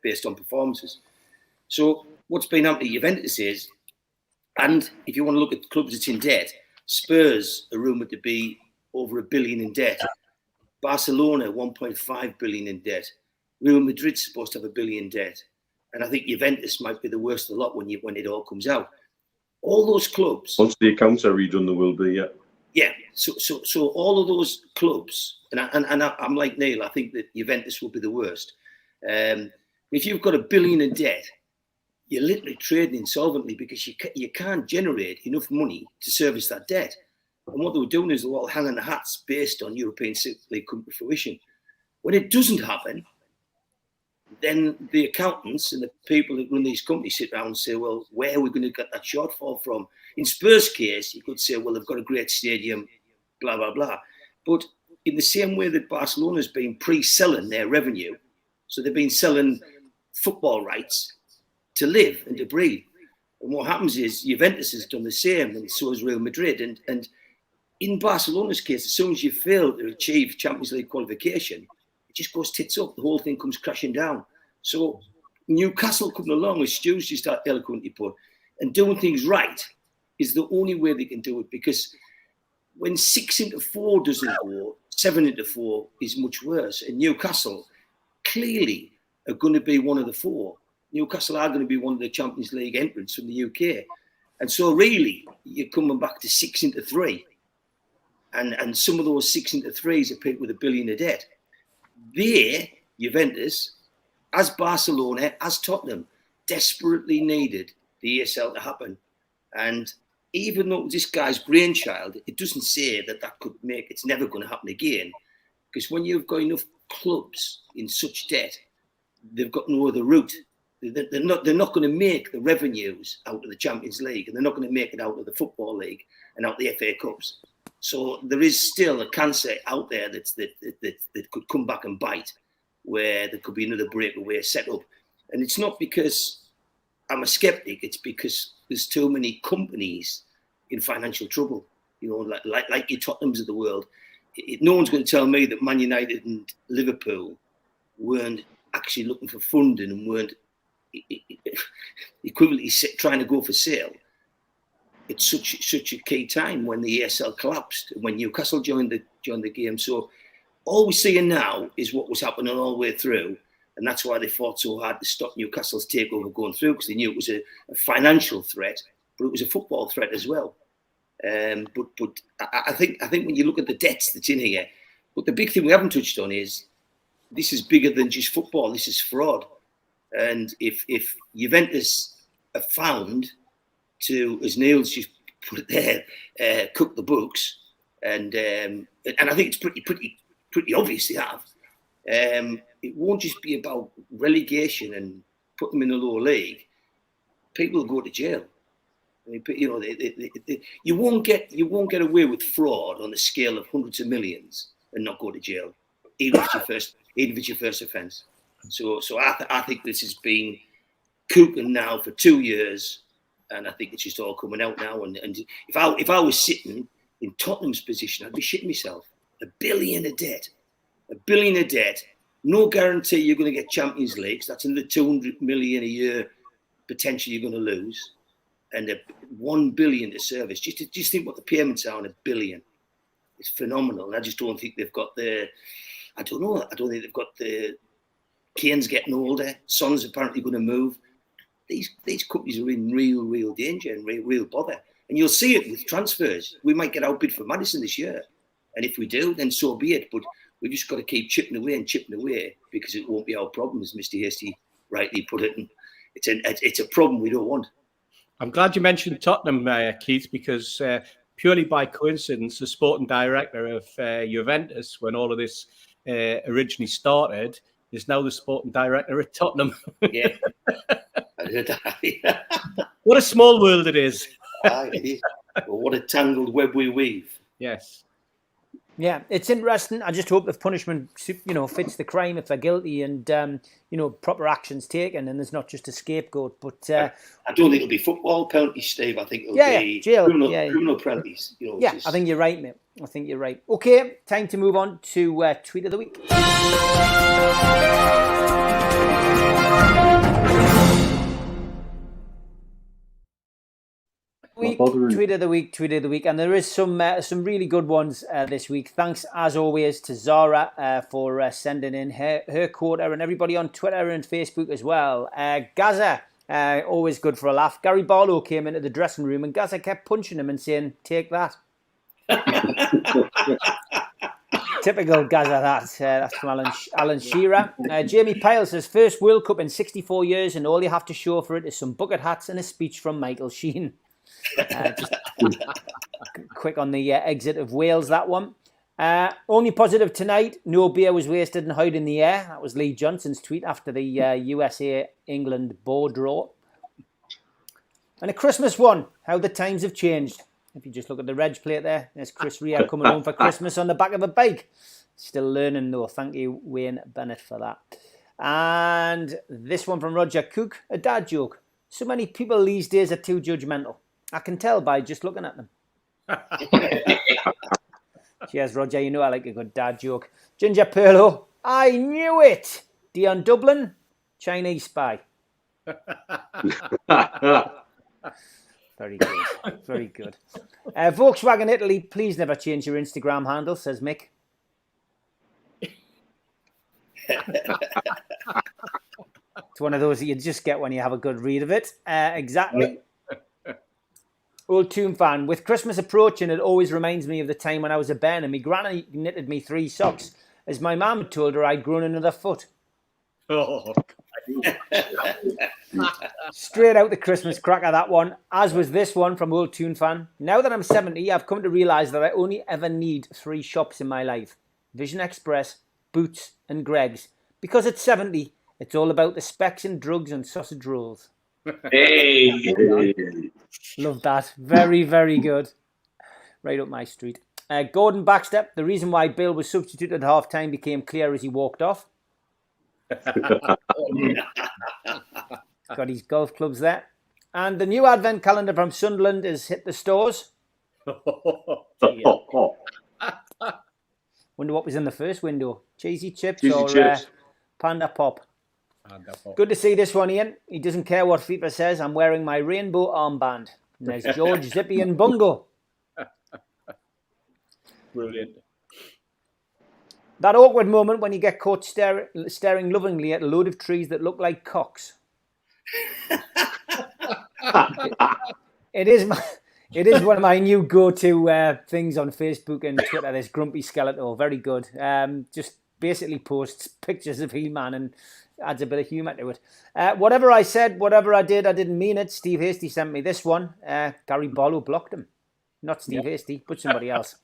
based on performances. So what's been happening to Juventus is, and if you want to look at clubs that's in debt, Spurs are rumoured to be over $1 billion in debt. Barcelona, 1.5 billion in debt. Real Madrid's supposed to have $1 billion in debt. And I think Juventus might be the worst of the lot when it all comes out. All those clubs. Once the accounts are redone, there will be, yeah. Yeah. So all of those clubs, and I'm like Neil, I think that Juventus will be the worst. If you've got $1 billion in debt, you're literally trading insolvently because you can't generate enough money to service that debt. And what they were doing is they were all hanging the hats based on European Super League coming to fruition. When it doesn't happen, then the accountants and the people that run these companies sit down and say, well, where are we going to get that shortfall from? In Spurs' case, you could say, well, they've got a great stadium, blah, blah, blah. But in the same way that Barcelona's been pre-selling their revenue, so they've been selling football rights to live and to breathe. And what happens is Juventus has done the same, and so has Real Madrid. And in Barcelona's case, as soon as you fail to achieve Champions League qualification, it just goes tits up. The whole thing comes crashing down. So Newcastle coming along, as Stu's just eloquently put, and doing things right is the only way they can do it. Because when 6 into 4 doesn't go, 7 into 4 is much worse. And Newcastle clearly are going to be one of the 4. Newcastle are going to be one of the Champions League entrants from the UK. And so really, you're coming back to 6 into 3. And some of those 6 into 3s are people with $1 billion of debt. They, Juventus, as Barcelona, as Tottenham, desperately needed the ESL to happen. And even though this guy's brainchild, it doesn't say that could make, it's never going to happen again. Because when you've got enough clubs in such debt, they've got no other route. They're not going to make the revenues out of the Champions League, and they're not going to make it out of the Football League and out the FA Cups. So there is still a cancer out there that could come back and bite, where there could be another breakaway set up. And it's not because I'm a skeptic, it's because there's too many companies in financial trouble. Like your Tottenhams of the world. No one's going to tell me that Man United and Liverpool weren't actually looking for funding and weren't equivalently trying to go for sale. It's such a key time when the ESL collapsed, when Newcastle joined the game. So all we're seeing now is what was happening all the way through, and that's why they fought so hard to stop Newcastle's takeover going through, because they knew it was a financial threat, but it was a football threat as well. But I think when you look at the debts that's in here, but the big thing we haven't touched on is this is bigger than just football. This is fraud, and if Juventus are found to, as Neil's just put it there, cook the books, and I think it's pretty obvious they have. It won't just be about relegation and put them in a lower league. People will go to jail. I mean, you won't get away with fraud on the scale of hundreds of millions and not go to jail, even if it's your first offence. So I think this has been cooking now for 2 years, and I think it's just all coming out now. And if I was sitting in Tottenham's position, I'd be shitting myself. $1 billion of debt, no guarantee you're going to get Champions Leagues. That's another 200 million a year potentially you're going to lose, and $1 billion to service. Just think what the payments are on $1 billion. It's phenomenal. And I just don't think they've got the. I don't think they've got the. Kane's getting older. Son's apparently going to move. These companies are in real danger and real bother. And you'll see it with transfers. We might get outbid for Maddison this year. And if we do, then so be it. But we've just got to keep chipping away because it won't be our problem, as Mr. Hasty rightly put it. And it's a problem we don't want. I'm glad you mentioned Tottenham, Keith, because purely by coincidence, the sporting director of Juventus, when all of this originally started, is now the sporting director at Tottenham. Yeah. What a small world it is. It is. Well, what a tangled web we weave. Yes. Yeah, it's interesting. I just hope the punishment, fits the crime if they're guilty, and proper actions taken, and there's not just a scapegoat. But I don't think it'll be football penalties, Steve. I think it'll be jail. Criminal penalties. I think you're right, mate. I think you're right. Okay, time to move on to tweet of the week. Tweet of the week, and there is some really good ones this week. Thanks as always to Zara for sending in her quota, and everybody on Twitter and Facebook as well. Gaza, always good for a laugh. Gary Barlow came into the dressing room and Gaza kept punching him and saying, "Take that." Typical Gaza, that's from Alan Shearer. Jamie Pyle says, first World Cup in 64 years, and all you have to show for it is some bucket hats and a speech from Michael Sheen. Just quick on the exit of Wales, that one. Only positive tonight, no beer was wasted and hide in the air. That was Lee Johnson's tweet after the USA-England board draw. And a Christmas one, how the times have changed. If you just look at the reg plate there, there's Chris Rea coming home for Christmas on the back of a bike. Still learning though. Thank you, Wayne Bennett, for that. And this one from Roger Cook, a dad joke. So many people these days are too judgmental. I can tell by just looking at them. Cheers, Roger. You know I like a good dad joke. Ginger Perlo, I knew it. Dion Dublin, Chinese spy. Very good. Very good. Volkswagen Italy, please never change your Instagram handle, says Mick. It's one of those that you just get when you have a good read of it. Exactly. Old Toon fan. With Christmas approaching, it always reminds me of the time when I was a bairn and my granny knitted me 3 socks, as my mum had told her I'd grown another foot. Oh. Straight out the Christmas cracker, that one. As was this one from Old Toon fan. Now that I'm 70, I've come to realise that I only ever need 3 shops in my life. Vision Express, Boots and Greggs. Because at 70, It's all about the specs and drugs and sausage rolls. Hey. Love that. Very, very good. Right up my street. Gordon Backstep, the reason why Bill was substituted at half-time became clear as he walked off. Got his golf clubs there. And the new advent calendar from Sunderland has hit the stores. Wonder what was in the first window. Cheesy chips or Panda Pop. Good to see this one, Ian. He doesn't care what FIFA says. I'm wearing my rainbow armband. And there's George, Zippy and Bungo. Brilliant. That awkward moment when you get caught staring lovingly at a load of trees that look like cocks. It is one of my new go-to things on Facebook and Twitter. This Grumpy Skeletor, very good. Just basically posts pictures of He-Man and adds a bit of humour to it. Whatever I said, whatever I did, I didn't mean it. Steve Hasty sent me this one. Gary Barlow blocked him. Not Steve Hasty, but somebody else.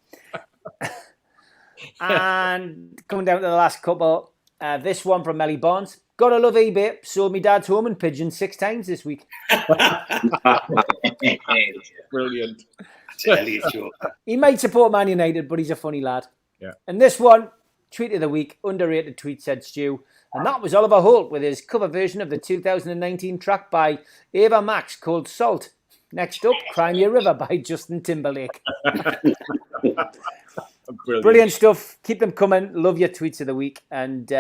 And coming down to the last couple, this one from Melly Barnes. Gotta love eBay. Sold me dad's home and pigeon 6 times this week. Brilliant. He might support Man United, but he's a funny lad. Yeah. And this one, tweet of the week, underrated tweet, said Stu. And that was Oliver Holt with his cover version of the 2019 track by Ava Max called Salt. Next up, Crimea River by Justin Timberlake. Brilliant stuff. Keep them coming. Love your tweets of the week. And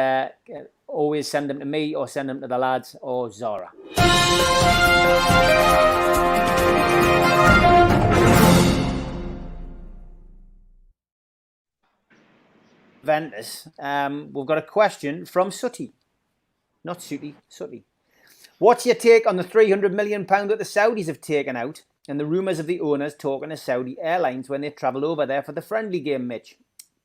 always send them to me or send them to the lads or Zara. Juventus. We've got a question from Sooty. Not Sooty, Sooty. What's your take on the £300 million that the Saudis have taken out and the rumours of the owners talking to Saudi airlines when they travel over there for the friendly game, Mitch?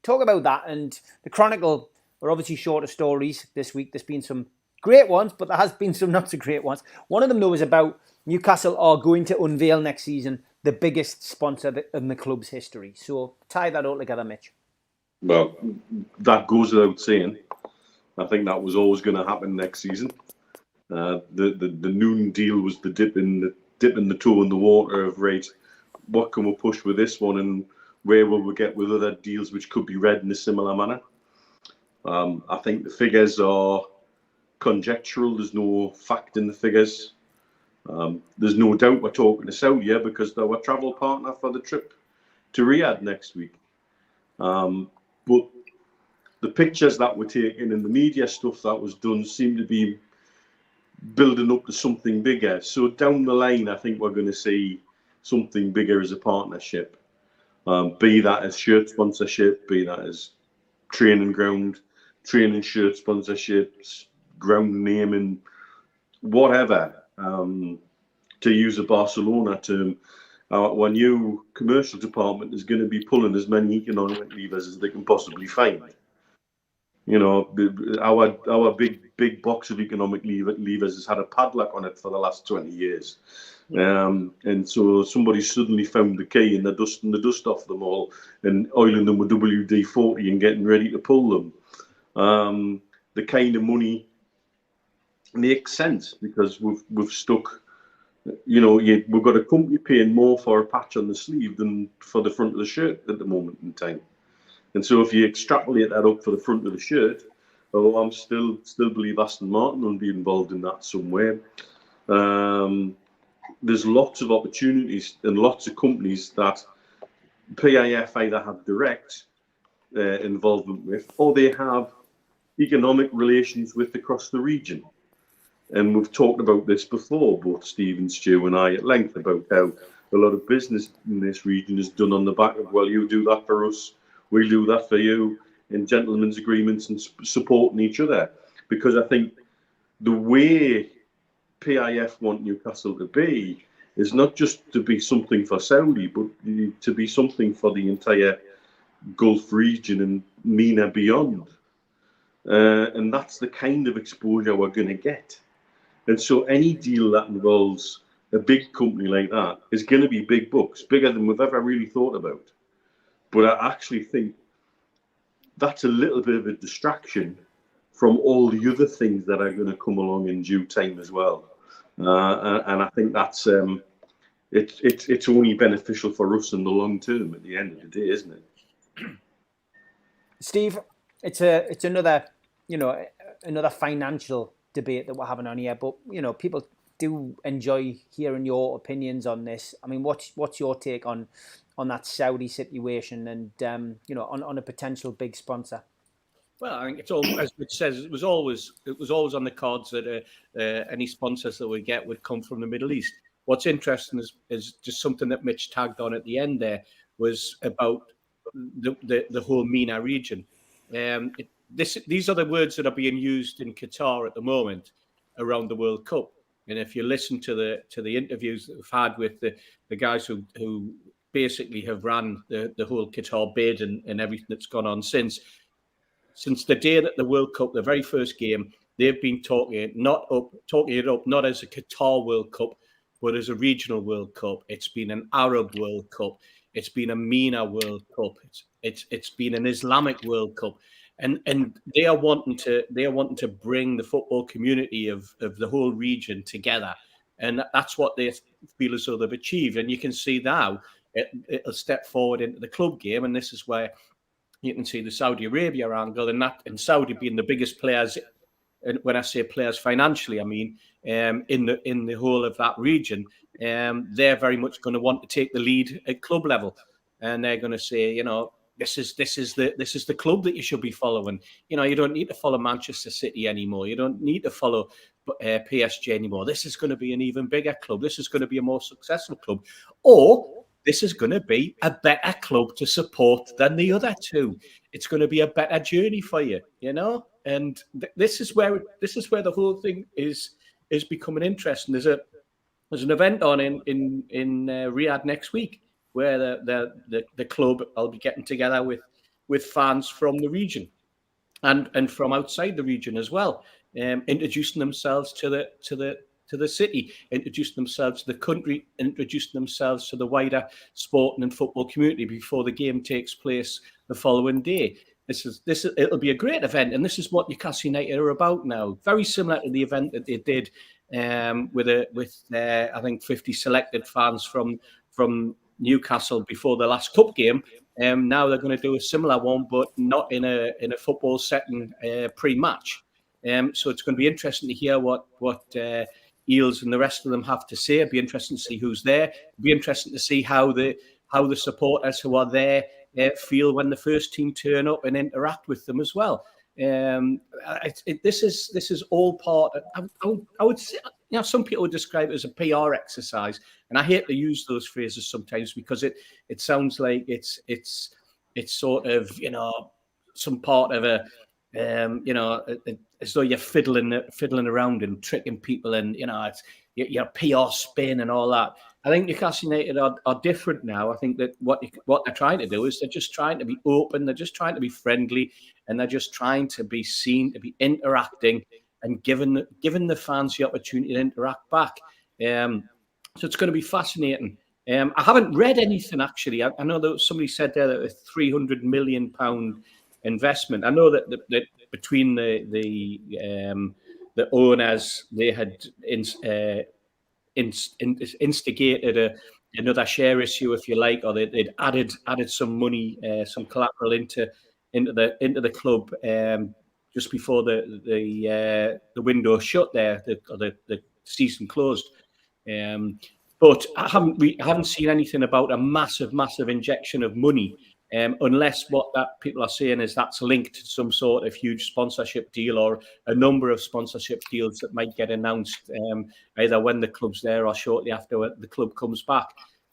Talk about that. And the Chronicle are obviously shorter stories this week. There's been some great ones, but there has been some not so great ones. One of them, though, is about Newcastle are going to unveil next season the biggest sponsor in the club's history. So tie that all together, Mitch. Well, that goes without saying. I think that was always going to happen next season. The noon deal was the dipping the toe in the water of, right, what can we push with this one and where will we get with other deals which could be read in a similar manner. I think the figures are conjectural. There's no fact in the figures. There's no doubt we're talking to Saudi because they're our travel partner for the trip to Riyadh next week. But the pictures that were taken and the media stuff that was done seemed to be building up to something bigger. So down the line, I think we're going to see something bigger as a partnership. Be that as shirt sponsorship, be that as training shirt sponsorships, ground naming, whatever. To use a Barcelona term, our new commercial department is going to be pulling as many economic levers as they can possibly find. You know, our big box of economic levers has had a padlock on it for the last 20 years. And so somebody suddenly found the key and they're dusting the dust off them all and oiling them with WD-40 and getting ready to pull them. The kind of money makes sense because we've stuck, you know, we've got a company paying more for a patch on the sleeve than for the front of the shirt at the moment in time. And so if you extrapolate that up for the front of the shirt, I'm still believe Aston Martin will be involved in that somewhere. There's lots of opportunities and lots of companies that PIF either have direct involvement with or they have economic relations with across the region. And we've talked about this before, both Steve and Stu and I at length, about how a lot of business in this region is done on the back of, well, you do that for us, we'll do that for you, in gentlemen's agreements and supporting each other. Because I think the way PIF want Newcastle to be is not just to be something for Saudi, but to be something for the entire Gulf region and MENA beyond. And that's the kind of exposure we're going to get. And so any deal that involves a big company like that is going to be big bucks, bigger than we've ever really thought about. But I actually think that's a little bit of a distraction from all the other things that are going to come along in due time as well. And I think that's it's only beneficial for us in the long term at the end of the day, isn't it? Steve, it's another another financial debate that we're having on here, but people do enjoy hearing your opinions on this. I mean, what's your take on that Saudi situation and on a potential big sponsor? Well, I think it's all, as it says, it was always on the cards that any sponsors that we get would come from the Middle East. What's interesting is just something that Mitch tagged on at the end there was about the whole MENA region. These are the words that are being used in Qatar at the moment around the World Cup. And if you listen to the interviews that we've had with the guys who basically have ran the whole Qatar bid and everything that's gone on since the day that the World Cup, the very first game, they've been talking it up not as a Qatar World Cup, but as a regional World Cup. It's been an Arab World Cup. It's been a MENA World Cup. It's been an Islamic World Cup. And they are wanting to bring the football community of the whole region together. And that's what they feel as though they've achieved. And you can see now it'll step forward into the club game. And this is where you can see the Saudi Arabia angle, and Saudi being the biggest players. And when I say players financially, I mean in the whole of that region. They're very much going to want to take the lead at club level, and they're going to say, this is the club that you should be following. You don't need to follow Manchester City anymore. You don't need to follow PSG anymore. This is going to be an even bigger club. This is going to be a more successful club, or this is going to be a better club to support than the other two. It's going to be a better journey for you, And this is where the whole thing is becoming interesting. There's an event on in Riyadh next week where the club will be getting together with fans from the region and from outside the region as well, introducing themselves to the city, introducing themselves to the country, introducing themselves to the wider sporting and football community before the game takes place the following day. It'll be a great event, and this is what Newcastle United are about now. Very similar to the event that they did with I think 50 selected fans from Newcastle before the last cup game. Now they're going to do a similar one, but not in a football setting pre-match. So it's going to be interesting to hear what Eels and the rest of them have to say. It'd be interesting to see who's there. It'd be interesting to see how the supporters who are there feel when the first team turn up and interact with them as well. This is all part of, I would say, some people would describe it as a PR exercise, and I hate to use those phrases sometimes because it sounds like it's sort of some part of a as though you're fiddling around and tricking people, and it's your PR spin and all that. I think Newcastle United are different now. I think that what they're trying to do is they're just trying to be open, they're just trying to be friendly, and they're just trying to be seen, to be interacting and giving the fans the opportunity to interact back. So it's going to be fascinating. I haven't read anything actually. I know that somebody said there that a £300 million investment. I know that between the owners, they had instigated another share issue, if you like, or they'd added some money, some collateral into the club just before the window shut there, the season closed. But I haven't seen anything about a massive injection of money, unless what that people are saying is that's linked to some sort of huge sponsorship deal or a number of sponsorship deals that might get announced either when the club's there or shortly after the club comes back.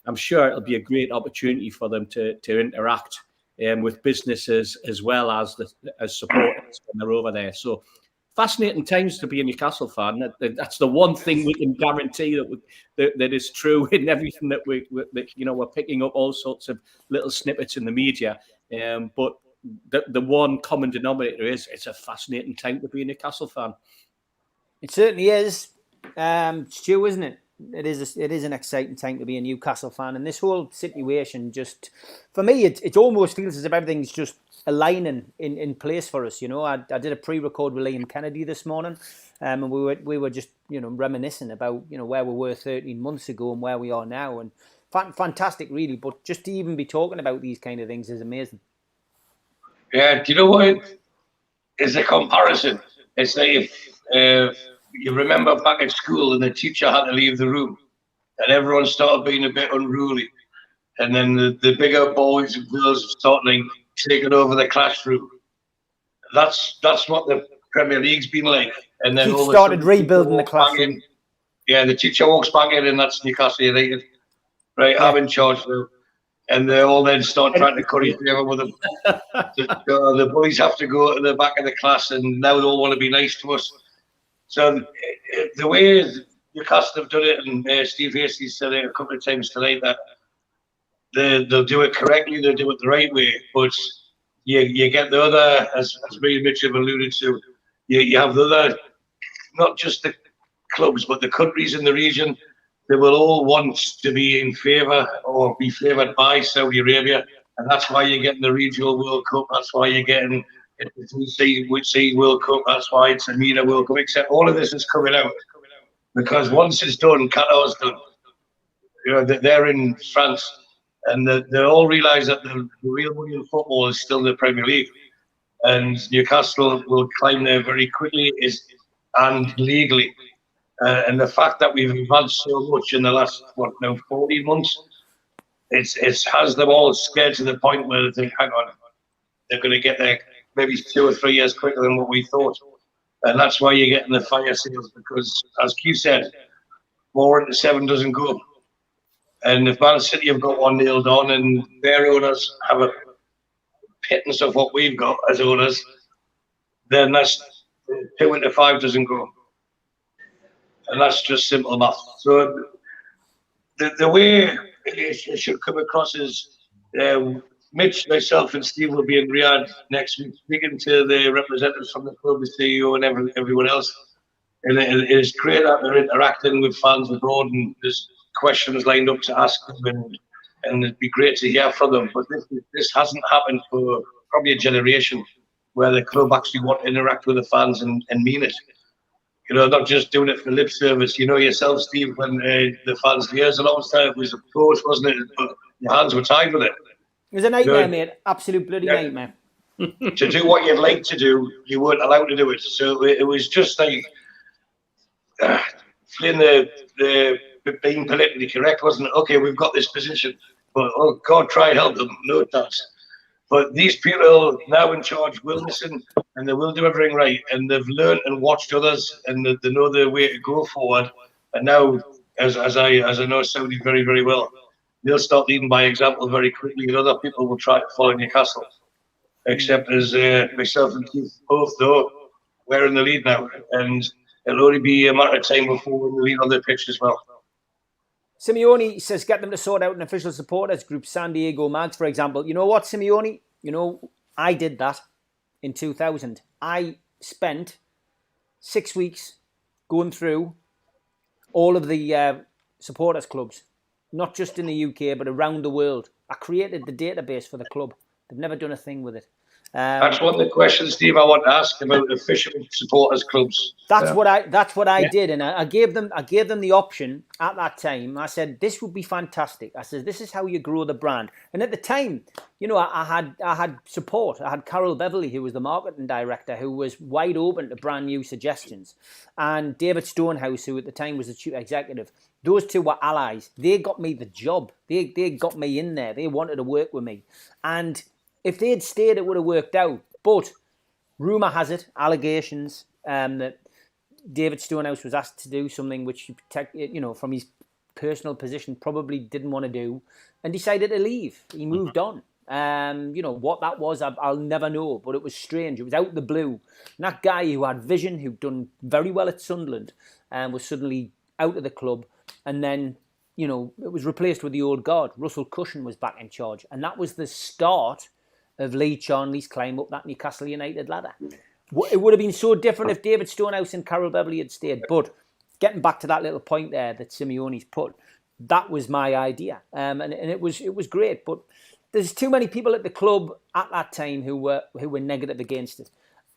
I'm sure it'll be a great opportunity for them to interact with businesses as well as supporters when they're over there. So fascinating times to be a Newcastle fan. That's the one thing we can guarantee that is true in everything that we're picking up all sorts of little snippets in the media. But the one common denominator is it's a fascinating time to be a Newcastle fan. It certainly is, Stu, isn't it? It is an exciting time to be a Newcastle fan, and this whole situation just, for me, it almost feels as if everything's just aligning in place for us. You know, I did a pre-record with Liam Kennedy this morning, and we were just reminiscing about where we were 13 months ago and where we are now, and fantastic, really. But just to even be talking about these kind of things is amazing. Yeah, do you know what? It's a comparison. It's like if you remember back at school and the teacher had to leave the room and everyone started being a bit unruly. And then the bigger boys and girls started taking over the classroom. That's what the Premier League's been like. And then all started rebuilding the classroom. The teacher walks back in and that's Newcastle United. Right, yeah. I'm in charge now. And they all then start trying to curry favor with them. The bullies have to go to the back of the class and now they all want to be nice to us. So the way Newcastle have done it, and Steve Hasty said it a couple of times tonight, that they'll do it correctly, they'll do it the right way, but you get the other, as me and Mitch have alluded to, you have the other, not just the clubs, but the countries in the region. They will all want to be in favour or be favoured by Saudi Arabia, and that's why you're getting the regional World Cup. That's why you're getting the World Cup. That's why it's a MENA World Cup. Except all of this is coming out because once it's done, Qatar's done. They're in France, and they all realise that the real money in football is still the Premier League, and Newcastle will climb there very quickly and legally. And the fact that we've advanced so much in the last 14 months, it has them all scared to the point where they think, hang on, they're going to get there maybe 2 or 3 years quicker than what we thought. And that's why you're getting the fire sales, because as Q said, 4 into 7 doesn't go. And if Man City have got one nailed on and their owners have a pittance of what we've got as owners, then that's 2 into 5 doesn't go. And that's just simple math. So the way it should come across is Mitch, myself, and Steve will be in Riyadh next week speaking to the representatives from the club, the CEO, and everyone else. And it is great that they're interacting with fans abroad, and there's questions lined up to ask them, and it'd be great to hear from them. But this hasn't happened for probably a generation, where the club actually want to interact with the fans and mean it. Not just doing it for lip service. Yourself, Steve, when the fans, years a long time, it was a pose, wasn't it? But your hands were tied with it. It was a nightmare, mate. Absolute bloody nightmare. To do what you'd like to do, you weren't allowed to do it. So it was just like playing the being politically correct, wasn't it? Okay, we've got this position, but oh God, try and help them. No chance. But these people now in charge will listen and they will do everything right. And they've learned and watched others, and they know the way to go forward. And now, as I know Saudi very, very well, they'll start leading by example very quickly, and other people will try to follow Newcastle. Except as myself and Keith both know, we're in the lead now. And it'll only be a matter of time before we're in the lead on the pitch as well. Simeone says, get them to sort out an official supporters group, San Diego Mags, for example. You know what, Simeone? I did that in 2000. I spent 6 weeks going through all of the supporters clubs, not just in the UK, but around the world. I created the database for the club. They've never done a thing with it. That's one of the questions, Steve, I want to ask about official supporters clubs. That's what I did, and I gave them the option at that time. I said this would be fantastic. I said this is how you grow the brand. And at the time, I had support. I had Carol Beverley, who was the marketing director, who was wide open to brand new suggestions, and David Stonehouse, who at the time was the chief executive. Those two were allies. They got me the job. They got me in there. They wanted to work with me, and if they had stayed, it would have worked out. But rumour has it, allegations, that David Stonehouse was asked to do something which, from his personal position, probably didn't want to do, and decided to leave. He moved on. What that was, I'll never know. But it was strange. It was out the blue. And that guy who had vision, who'd done very well at Sunderland, was suddenly out of the club. And then, it was replaced with the old guard. Russell Cushion was back in charge. And that was the start of Lee Charnley's climb up that Newcastle United ladder. It would have been so different if David Stonehouse and Carol Beverley had stayed. But getting back to that little point there that Simeone's put, that was my idea, and it was great. But there's too many people at the club at that time who were negative against it.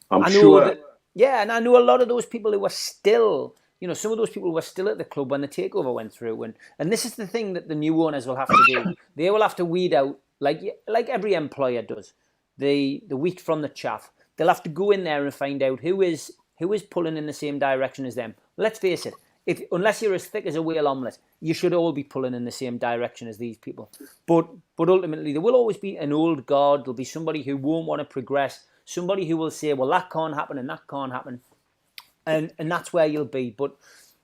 I'm sure. And I know a lot of those people who were still, some of those people were still at the club when the takeover went through. And this is the thing that the new owners will have to do. They will have to weed out, like every employer does, the wheat from the chaff. They'll have to go in there and find out who is pulling in the same direction as them. Let's face it, unless you're as thick as a whale omelette, you should all be pulling in the same direction as these people. But ultimately, there will always be an old guard. There'll be somebody who won't want to progress, somebody who will say, well, that can't happen and that can't happen. And that's where you'll be. But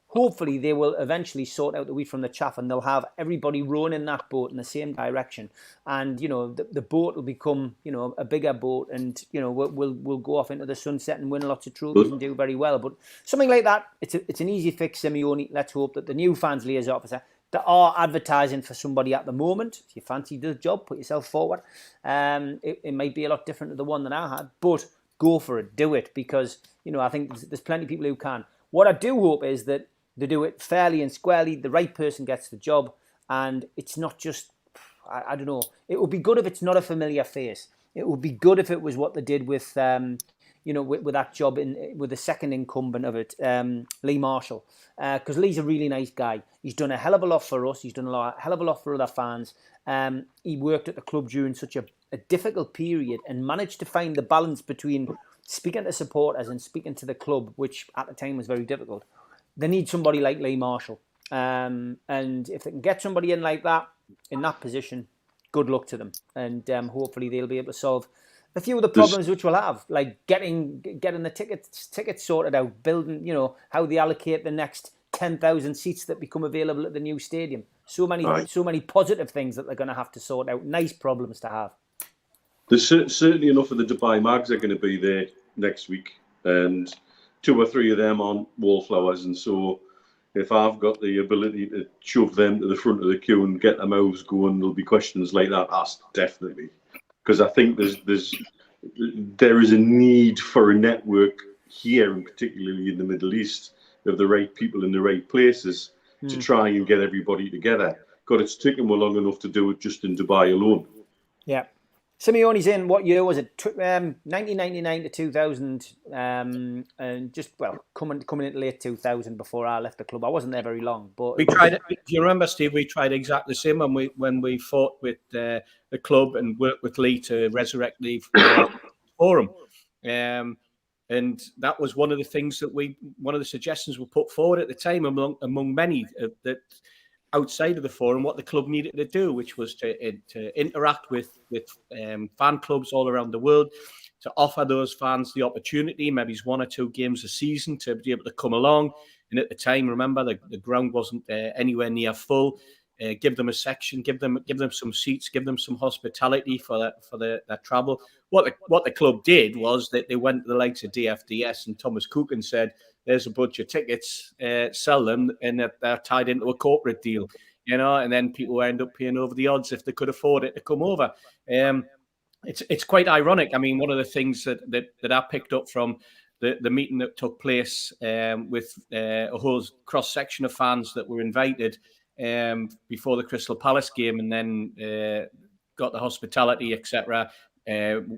hopefully they will eventually sort out the wheat from the chaff, and they'll have everybody rowing in that boat in the same direction. And, the boat will become, a bigger boat, and, we'll go off into the sunset and win lots of trophies and do very well. But something like that, it's an easy fix, Simeone. Let's hope that the new fans liaison officer, that are advertising for somebody at the moment, if you fancy the job, put yourself forward. It might be a lot different to the one that I had, but go for it, do it, because, I think there's plenty of people who can. What I do hope is that they do it fairly and squarely, the right person gets the job, and it's not just, I don't know, it would be good if it's not a familiar face. It would be good if it was what they did with, with that job with the second incumbent of it, Lee Marshall, because Lee's a really nice guy. He's done a hell of a lot for us. He's done a hell of a lot for other fans. He worked at the club during such a difficult period and managed to find the balance between speaking to supporters and speaking to the club, which at the time was very difficult. They need somebody like Lee Marshall. And if they can get somebody in like that, in that position, good luck to them. And hopefully they'll be able to solve a few of the problems which we'll have, like getting the tickets sorted out, building, how they allocate the next 10,000 seats that become available at the new stadium. So many positive things that they're going to have to sort out. Nice problems to have. There's certainly enough of the Dubai Mags are going to be there next week, and 2 or 3 of them on wallflowers. And so if I've got the ability to shove them to the front of the queue and get their mouths going, there'll be questions like that asked, definitely. Because I think there is a need for a network here, and particularly in the Middle East, of the right people in the right places to try and get everybody together. God, it's taken well long enough to do it just in Dubai alone. Yeah. Simeone's in, what year was it? 1999 to 2000, and just, coming into late 2000 before I left the club. I wasn't there very long, but... We tried it. Do you remember, Steve, we tried exactly the same when we fought with the club and worked with Lee to resurrect the forum. And that was one of the things one of the suggestions we put forward at the time among many that outside of the forum, what the club needed to do, which was to interact with fan clubs all around the world, to offer those fans the opportunity, maybe 1 or 2 games a season, to be able to come along. And at the time, remember, the ground wasn't anywhere near full. Give them a section, give them some seats, give them some hospitality for their travel. What the club did was that they went to the likes of DFDS and Thomas Cook and said, there's a bunch of tickets, sell them, and they're tied into a corporate deal, and then people end up paying over the odds if they could afford it to come over. It's quite ironic. I mean, one of the things that I picked up from the meeting that took place with a whole cross-section of fans that were invited before the Crystal Palace game, and then got the hospitality, etc.,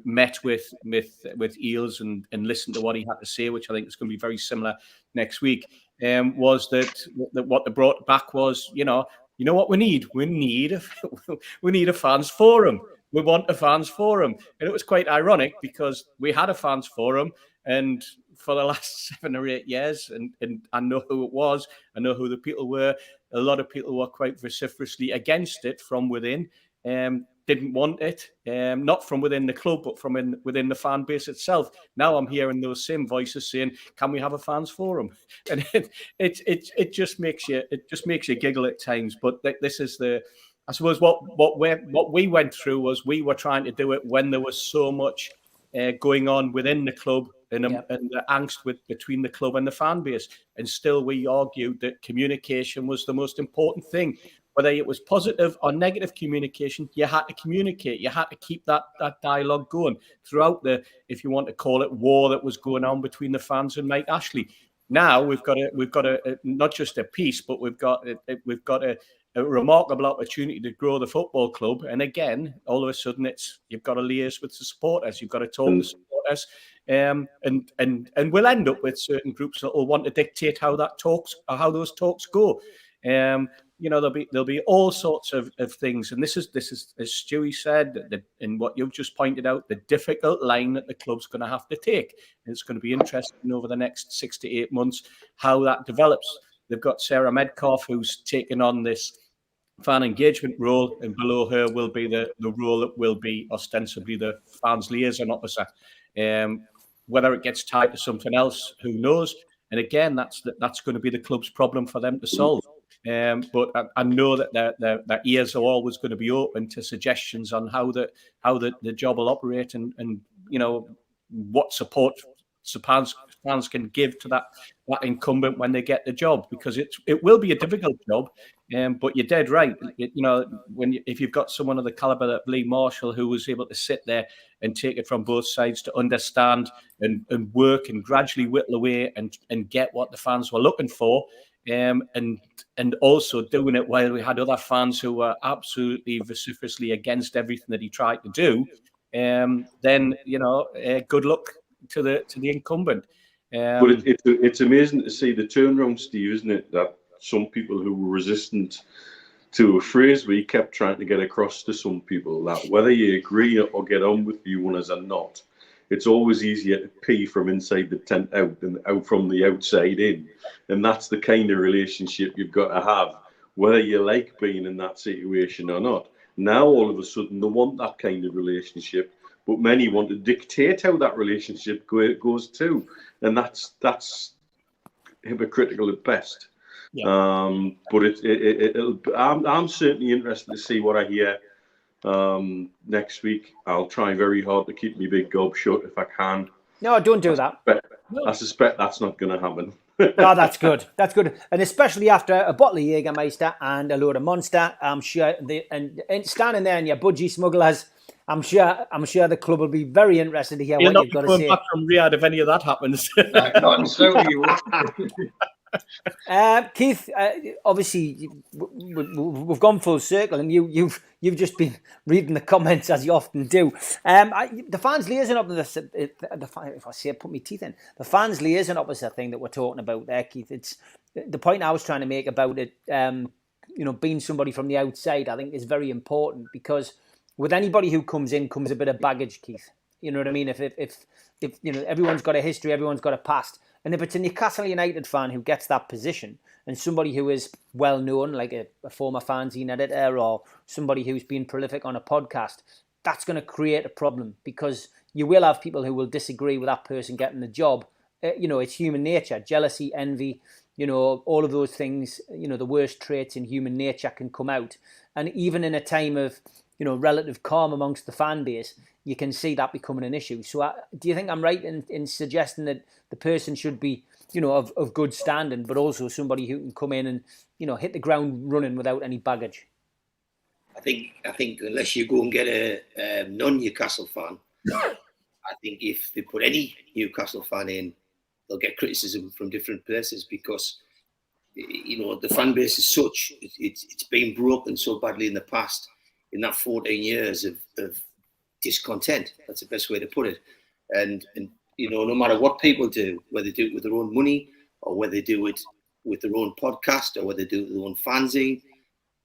met with Eales and listened to what he had to say, which I think is going to be very similar next week, was that what they brought back was, you know what we need? We need a fans forum. We want a fans forum. And it was quite ironic because we had a fans forum, and for the last 7 or 8 years, and I know who it was, I know who the people were, a lot of people were quite vociferously against it from within, didn't want it, not from within the club, but from within the fan base itself. Now I'm hearing those same voices saying, "Can we have a fans forum?" And it just makes you giggle at times. But this is I suppose what we went through was we were trying to do it when there was so much going on within the club and the angst between the club and the fan base, and still we argued that communication was the most important thing. Whether it was positive or negative communication, you had to communicate. You had to keep that dialogue going throughout if you want to call it, war that was going on between the fans and Mike Ashley. Now we've got a not just a piece, but we've got a remarkable opportunity to grow the football club. And again, all of a sudden, you've got to liaise with the supporters. You've got to talk to supporters, and we'll end up with certain groups that will want to dictate how those talks go. There'll be all sorts of things, and this is as Stewie said, and what you've just pointed out, the difficult line that the club's going to have to take. And it's going to be interesting over the next 6 to 8 months how that develops. They've got Sarah Medcalf, who's taken on this fan engagement role, and below her will be the role that will be ostensibly the fans liaison officer. Whether it gets tied to something else, who knows? And again, that's going to be the club's problem for them to solve. But I know that their ears are always going to be open to suggestions on how the job will operate, and what support fans can give to that incumbent when they get the job, because it will be a difficult job. But you're dead right. If you've got someone of the caliber of Lee Marshall, who was able to sit there and take it from both sides to understand and work and gradually whittle away and get what the fans were looking for, and also doing it while we had other fans who were absolutely vociferously against everything that he tried to do, then good luck to the incumbent. But it's amazing to see the turnaround, Steve, isn't it? That some people who were resistant to a phrase we kept trying to get across to some people, that whether you agree or get on with the owners or not, it's always easier to pee from inside the tent out than out from the outside in. And that's the kind of relationship you've got to have, whether you like being in that situation or not. Now, all of a sudden, they want that kind of relationship, but many want to dictate how that relationship goes too. And that's hypocritical at best. Yeah. But I'm certainly interested to see what I hear next week. I'll try very hard to keep my big gob shut if I can. No, don't do that. I suspect that's not going to happen. No, that's good. That's good, and especially after a bottle of Jägermeister and a load of Monster, I'm sure. And standing there in your budgie smugglers, I'm sure the club will be very interested to hear what you've got to say. Back from Riyadh if any of that happens. Not in Saudi. Keith, obviously we've gone full circle, and you've just been reading the comments as you often do. The fans liaison officer, put my teeth in. The fans liaison officer thing that we're talking about there, Keith. It's the point I was trying to make about it. Being somebody from the outside, I think is very important, because with anybody who comes in comes a bit of baggage, Keith. You know what I mean? If everyone's got a history, everyone's got a past. And if it's a Newcastle United fan who gets that position, and somebody who is well known, like a former fanzine editor or somebody who's been prolific on a podcast, that's going to create a problem, because you will have people who will disagree with that person getting the job. It's human nature, jealousy, envy, all of those things, the worst traits in human nature can come out. And even in a time of, relative calm amongst the fan base, you can see that becoming an issue. So do you think I'm right in suggesting that the person should be, of good standing, but also somebody who can come in and, hit the ground running without any baggage? I think unless you go and get a non-Newcastle fan, I think if they put any Newcastle fan in, they'll get criticism from different places, because, the fan base is such, it's been broken so badly in the past, in that 14 years of discontent. That's the best way to put it. And no matter what people do, whether they do it with their own money, or whether they do it with their own podcast, or whether they do it with their own fanzine,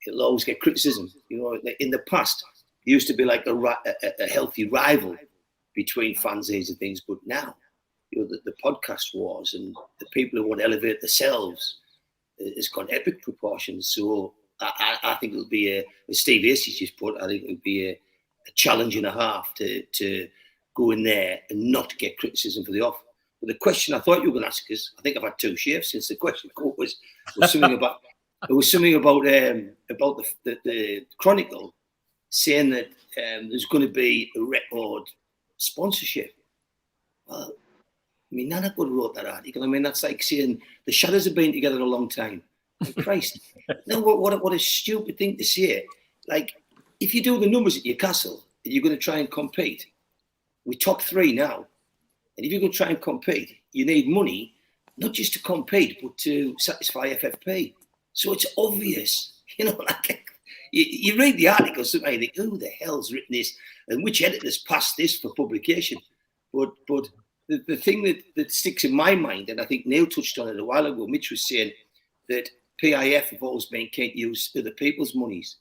it'll always get criticism. In the past, there used to be like a healthy rival between fanzines and things, but now, the podcast wars and the people who want to elevate themselves has got epic proportions. So I think it'll be as Steve Acey just put, I think it'll be a challenge and a half to go in there and not get criticism for the off. But the question I thought you were going to ask is, I think I've had two shaves since the question was something about the Chronicle saying that there's going to be a record sponsorship. Well, Nana could have wrote that article. That's like saying the Shadows have been together a long time. Christ. No, what a stupid thing to say. Like, if you do the numbers at Newcastle and you're going to try and compete, we're top three now. And if you're going to try and compete, you need money not just to compete, but to satisfy FFP. So it's obvious, like you read the articles, sometimes you think, who the hell's written this, and which editor's passed this for publication? But the thing that sticks in my mind, and I think Neil touched on it a while ago, Mitch was saying that PIF have always been keen to use other people's monies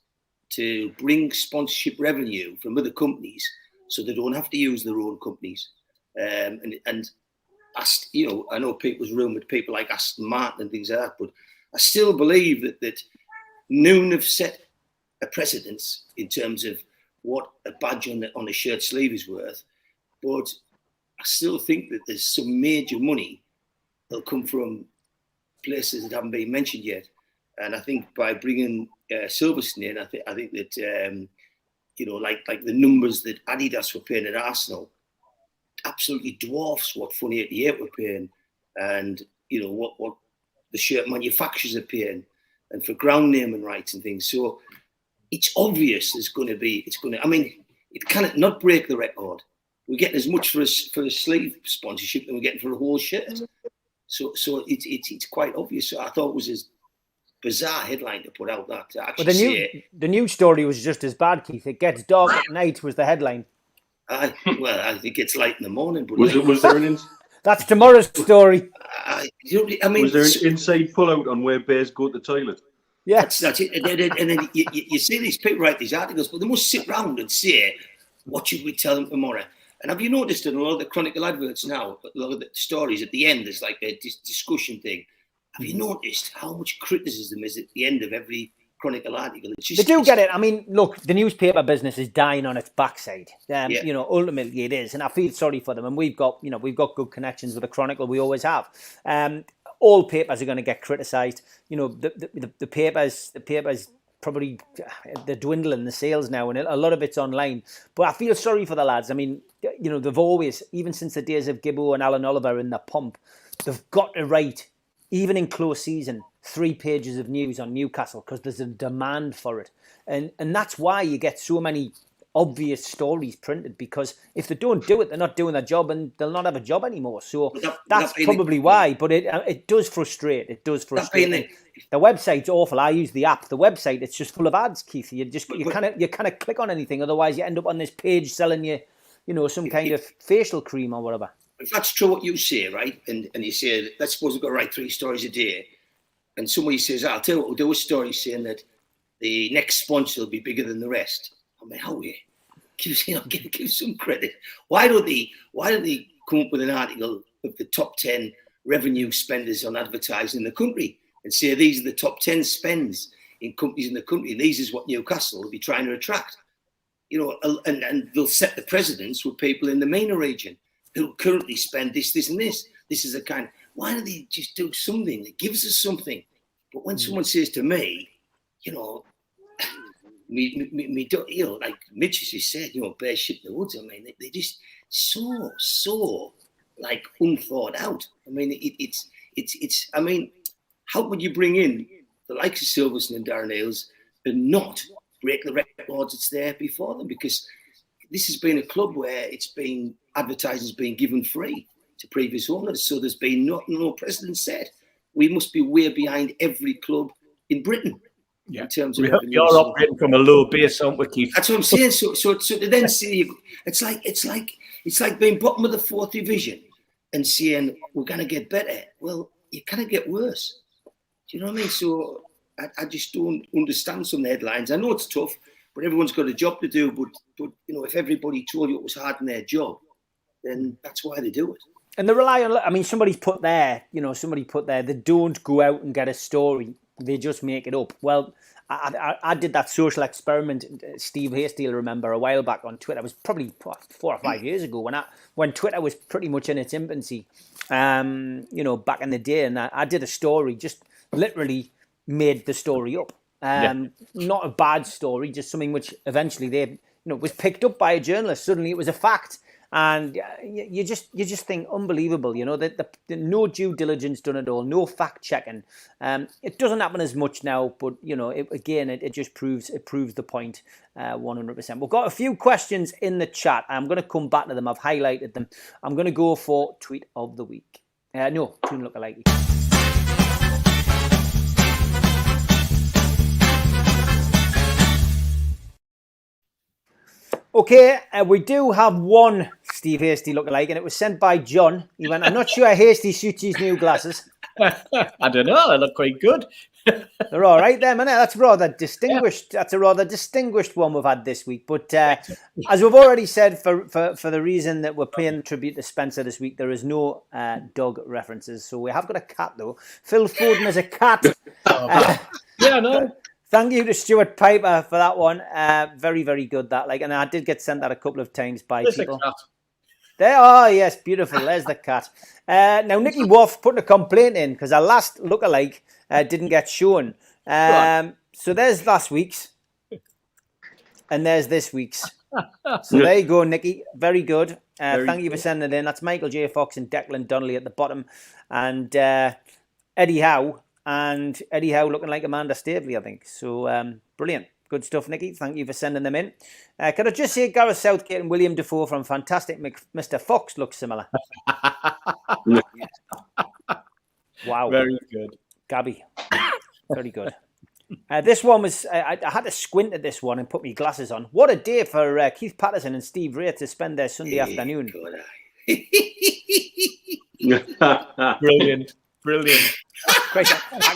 to bring sponsorship revenue from other companies, so they don't have to use their own companies. And I know people's rumoured people like Aston Martin and things like that, but I still believe that Noon have set a precedence in terms of what a badge on a shirt sleeve is worth. But I still think that there's some major money that'll come from places that haven't been mentioned yet. And I think by bringing Silverstone in, I think that like the numbers that Adidas were paying at Arsenal absolutely dwarfs what Fun 88 were paying, and what the shirt manufacturers are paying, and for ground naming rights and things. So it's obvious it cannot not break the record. We're getting as much for a sleeve sponsorship than we're getting for a whole shirt. So it's quite obvious. So I thought it was a bizarre headline to put out that to actually the news story was just as bad, Keith. It gets dark at night was the headline. I think it's light in the morning. But Was there an that's tomorrow's story. was there an inside pullout on where bears go to the toilet? Yes, that's it. And then you see these people write these articles, but they must sit round and say, what should we tell them tomorrow? And have you noticed in a lot of the Chronicle adverts now, a lot of the stories at the end, there's like a discussion thing. Have you noticed how much criticism is at the end of every Chronicle article? They do get it. I mean, look, the newspaper business is dying on its backside. Ultimately it is, and I feel sorry for them. And we've got good connections with the Chronicle. We always have. All papers are going to get criticised. The papers probably they're dwindling the sales now, and a lot of it's online. But I feel sorry for the lads. I mean, they've always, even since the days of Gibbo and Alan Oliver in the pump, they've got to write, even in close season, 3 pages of news on Newcastle because there's a demand for it. And that's why you get so many obvious stories printed, because if they don't do it, they're not doing their job and they'll not have a job anymore. So that's probably why. But it does frustrate. It does frustrate. The website's awful. I use the app. The website, it's just full of ads, Keith. You kind of click on anything. Otherwise, you end up on this page selling you, some kind of facial cream or whatever. If that's true what you say, right, and you say, let's suppose we've got to write 3 stories a day, and somebody says, I'll tell you what, we'll do a story saying that the next sponsor will be bigger than the rest. I mean, how we give some credit. Why don't they come up with an article of the top 10 revenue spenders on advertising in the country and say these are the top 10 spends in companies in the country, and these is what Newcastle will be trying to attract. And they'll set the precedence with people in the MENA region who currently spend this, and this. This is the kind. Why don't they just do something that gives us something? But when someone says to me, me, like Mitch has just said, bear shit in the woods. I mean, they just so like unthought out. I mean, it's. I mean, how would you bring in the likes of Silverstone and Darren Hales and not break the records that's there before them? Because this has been a club where advertising's been given free to previous owners, so there's been no precedent set. We must be way behind every club in Britain. Yeah. In terms of you're operating from a low base, aren't we, Keith? That's what I'm saying. So to then see, it's like being bottom of the 4th division and saying we're going to get better. Well, you kind of get worse. Do you know what I mean? So I just don't understand some of the headlines. I know it's tough, but everyone's got a job to do. But if everybody told you it was hard in their job, then that's why they do it. And they rely on. I mean, somebody put there. They don't go out and get a story. They just make it up. Well, I did that social experiment. Steve Hasty will remember a while back on Twitter. It was probably 4 or 5 years ago when Twitter was pretty much in its infancy. Back in the day, and I did a story, just literally made the story up. Not a bad story, just something which eventually was picked up by a journalist. Suddenly it was a fact. And you just think unbelievable, that the no due diligence done at all, no fact checking. It doesn't happen as much now, but it just proves the point 100%. We've got a few questions in the chat. I'm going to come back to them. I've highlighted them. I'm going to go for tweet of the week. No, Toon lookalike. Okay, we do have one Steve Hasty lookalike, and it was sent by John. He went, I'm not sure Hasty suits his new glasses. I don't know. They look quite good. They're all right there, man. That's rather distinguished. Yeah. That's a rather distinguished one we've had this week. But as we've already said, for the reason that we're paying tribute to Spencer this week, there is no dog references. So we have got a cat, though. Phil Foden is a cat. Yeah, no. Thank you to Stuart Piper for that one. Very, very good. That and I did get sent that a couple of times by people. There are, yes, beautiful. There's the cat. Now, Nicky Woff putting a complaint in because our last lookalike didn't get shown. So there's last week's, and there's this week's. So there you go, Nicky. Very good. Thank you for sending it in. That's Michael J. Fox and Declan Donnelly at the bottom, and Eddie Howe. And Eddie Howe looking like Amanda Staveley, I think. So brilliant. Good stuff, Nicky. Thank you for sending them in. Can I just say Gareth Southgate and William Defoe from Fantastic Mr. Fox look similar? Wow. Very good. Gabby. Very good. This one was, I had to squint at this one and put my glasses on. What a day for Keith Patterson and Steve Ray to spend their Sunday afternoon. Brilliant. Brilliant. I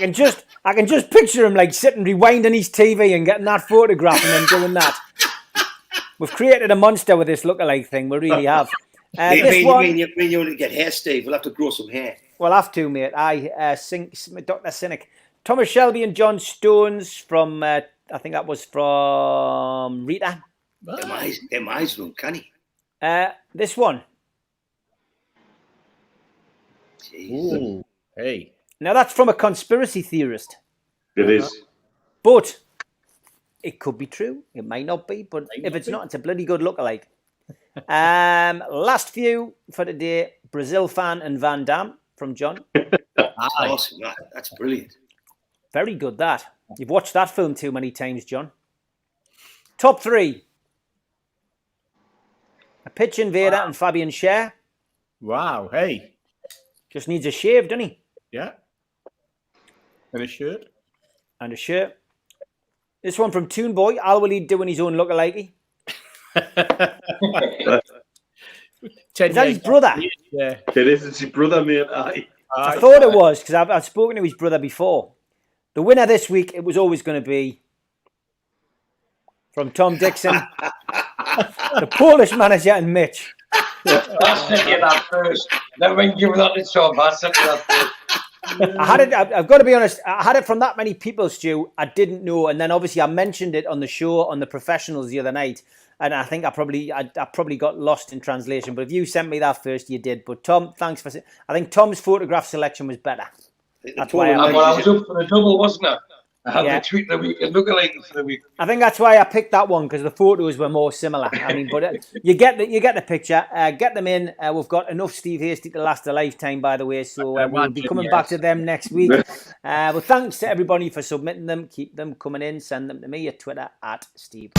can just picture him like sitting rewinding his TV and getting that photograph and then doing that. We've created a monster with this lookalike thing. We really have. You mean you want to get hair, Steve? We'll have to grow some hair. We'll have to, mate. Dr. Cynic. Thomas Shelby and John Stones from, I think that was from Rita. Them eyes were uncanny. This one. Ooh. Hey. Now that's from a conspiracy theorist. It is. But it could be true. It might not be. But if it's not, it's a bloody good lookalike. Last few for today. Brazil fan and Van Damme from John. Awesome. That's brilliant. Very good, that. You've watched that film too many times, John. Top three. A pitch invader and Fabian Schär. Wow. Hey. Just needs a shave, doesn't he? Yeah. And a shirt. And a shirt. This one from Toon Boy. Al Walid doing his own lookalike. Is that his brother? Yeah. It is. It's his brother, mate. I thought it was because I've spoken to his brother before. The winner this week, it was always going to be from Tom Dixon, the Polish manager, and Mitch. I sent you that first. Never been given that to Tom. I sent you that first. I had it. I've got to be honest. I had it from that many people, Stu. I didn't know, and then obviously I mentioned it on the show on the Professionals the other night, and I think I probably got lost in translation. But if you sent me that first, you did. But Tom, thanks for. I think Tom's photograph selection was better. That's why I was up for the double, wasn't I? I had the tweet of the week and lookalike for the week. I think that's why I picked that one because the photos were more similar. I mean, but you get the picture. Get them in. We've got enough Steve Hasty to last a lifetime, by the way. So we'll be coming back to them next week. But thanks to everybody for submitting them. Keep them coming in. Send them to me at Twitter at Steve.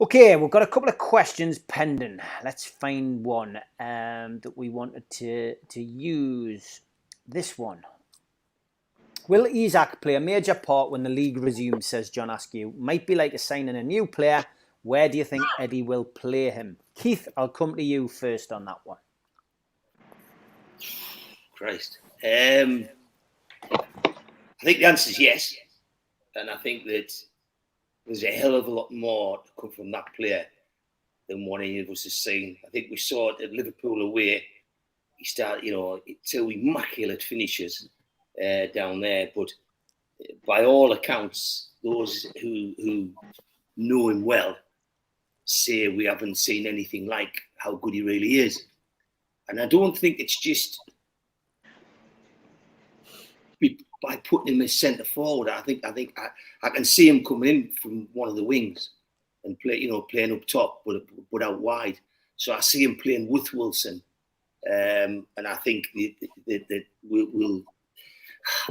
Okay, we've got a couple of questions pending. Let's find one that we wanted to use. This one. Will Isak play a major part when the league resumes, says John Askew. Might be like signing a new player. Where do you think Eddie will play him? Keith, I'll come to you first on that one. Christ. I think the answer is yes. And I think that there's a hell of a lot more to come from that player than what any of us has seen. I think we saw it at Liverpool away. He started, two immaculate finishes down there. But by all accounts, those who know him well say we haven't seen anything like how good he really is. And I don't think it's just by putting him as centre forward. I think I can see him coming in from one of the wings and playing up top, but out wide. So I see him playing with Wilson, and I think that we'll.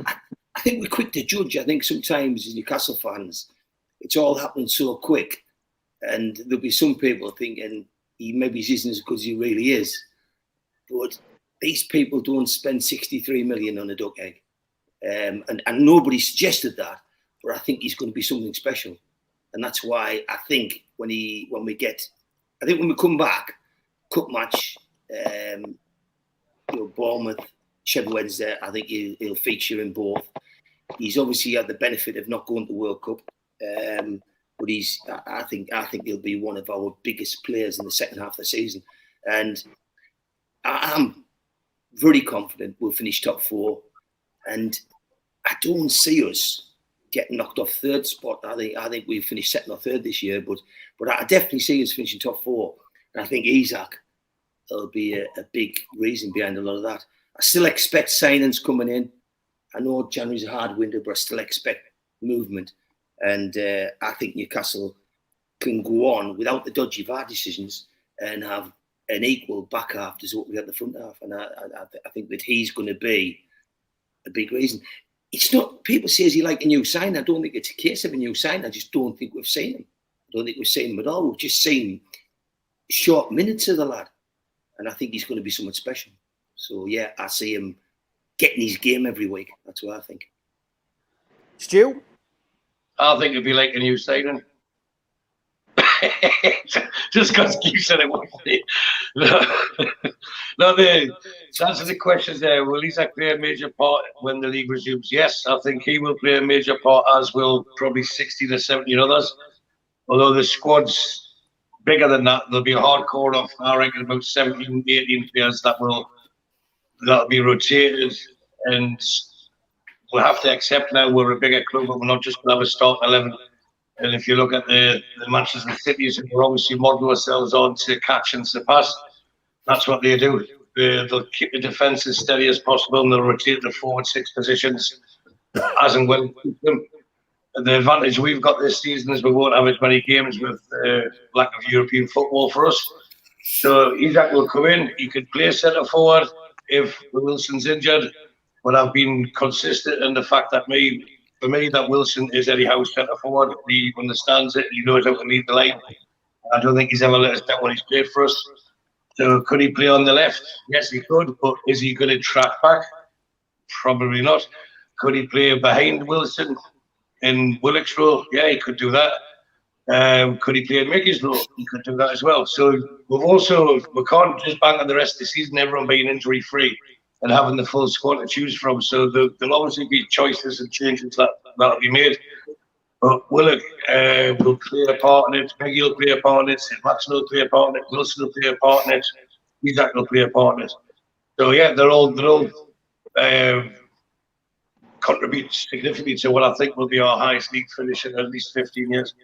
I think we're quick to judge. I think sometimes as Newcastle fans, it's all happening so quick, and there'll be some people thinking he maybe isn't as good as he really is. But these people don't spend 63 million on a duck egg, and nobody suggested that. But I think he's going to be something special, and that's why I think when we come back, cup match, Bournemouth, Sheffield Wednesday, I think he'll feature in both. He's obviously had the benefit of not going to World Cup, but I think he'll be one of our biggest players in the second half of the season, and I'm very confident we'll finish top 4, and I don't see us getting knocked off third spot. I think we've finished second or third this year, but I definitely see us finishing top 4, and I think Isak will be a big reason behind a lot of that. I still expect signings coming in. I know January's a hard window, but I still expect movement, and I think Newcastle can go on without the dodgy VAR decisions and have an equal back half to what we had the front half, and I think that he's going to be a big reason. It's not, people say, is he like a new sign? I don't think it's a case of a new sign. I just don't think we've seen him. I don't think we've seen him at all. We've just seen short minutes of the lad, and I think he's going to be something special. So yeah, I see him getting his game every week. That's what I think. Stu? I think it'd be like a new signing. Just because you said it wouldn't be. No, to answer the questions there, will Isak play a major part when the league resumes? Yes, I think he will play a major part, as will probably 60 to 70 others. Although the squad's bigger than that, there'll be a hardcore of, I reckon, about 17, 18 players that'll be rotated, and we'll have to accept now we're a bigger club, but we're not just going to have a starting 11. And if you look at the Manchester Cities, we're obviously model ourselves on to catch and surpass. That's what they do. They'll keep the defence as steady as possible, and they'll rotate the forward 6 positions as and when we keep them. The advantage we've got this season is we won't have as many games with lack of European football for us. So Isak will come in. He could play centre forward if Wilson's injured, but I've been consistent in the fact that for me, that Wilson is Eddie Howe's centre forward. He understands it. He knows how to lead the line. I don't think he's ever let us down when he's played for us. So could he play on the left? Yes, he could. But is he going to track back? Probably not. Could he play behind Wilson in Willock's role? Yeah, he could do that. Could he play in Mickey's role? He could do that as well. So we can't just bang on the rest of the season, everyone being injury free and having the full squad to choose from. So there'll obviously be choices and changes that'll be made. But Willock will play a part in it. Peggy will play a part in it. St. Max will play a part in it. Wilson will play a part in it. Isak will play a part in it. So yeah, they're all contribute significantly to what I think will be our highest league finish in at least 15 years.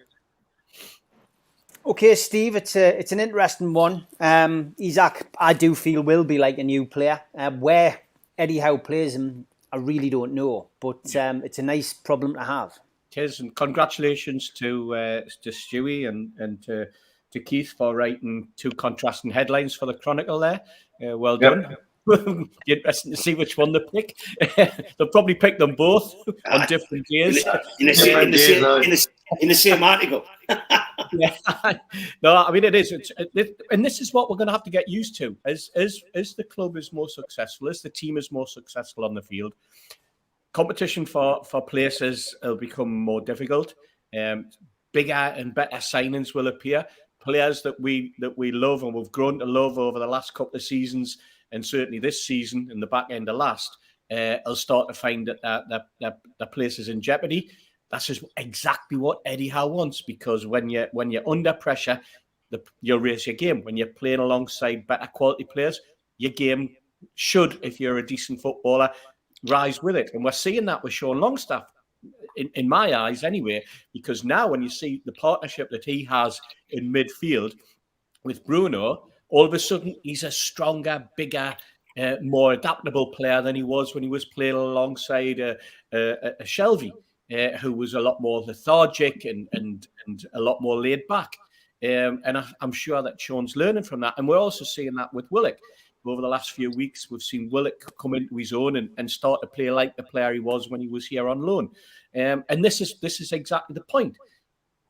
Okay, Steve, it's an interesting one. Isak, I do feel, will be like a new player. Where Eddie Howe plays him, I really don't know, but it's a nice problem to have. It is, and congratulations to Stewie and to Keith for writing 2 contrasting headlines for the Chronicle there. Well done. Be interesting to see which one they pick. They'll probably pick them both on different days. In the same article. Yeah. No, I mean, it is. And this is what we're going to have to get used to. As the club is more successful, as the team is more successful on the field, competition for places will become more difficult. Bigger and better signings will appear. Players that we love and we've grown to love over the last couple of seasons, and certainly this season in the back end of last, will start to find that their place is in jeopardy. That's just exactly what Eddie Howe wants, because when you're under pressure, you'll raise your game. When you're playing alongside better quality players, your game should, if you're a decent footballer, rise with it. And we're seeing that with Sean Longstaff, in my eyes anyway, because now when you see the partnership that he has in midfield with Bruno, all of a sudden he's a stronger, bigger, more adaptable player than he was when he was playing alongside a Shelvey, who was a lot more lethargic and a lot more laid back. And I'm sure that Sean's learning from that. And we're also seeing that with Willock. Over the last few weeks, we've seen Willock come into his own and start to play like the player he was when he was here on loan. And this is exactly the point.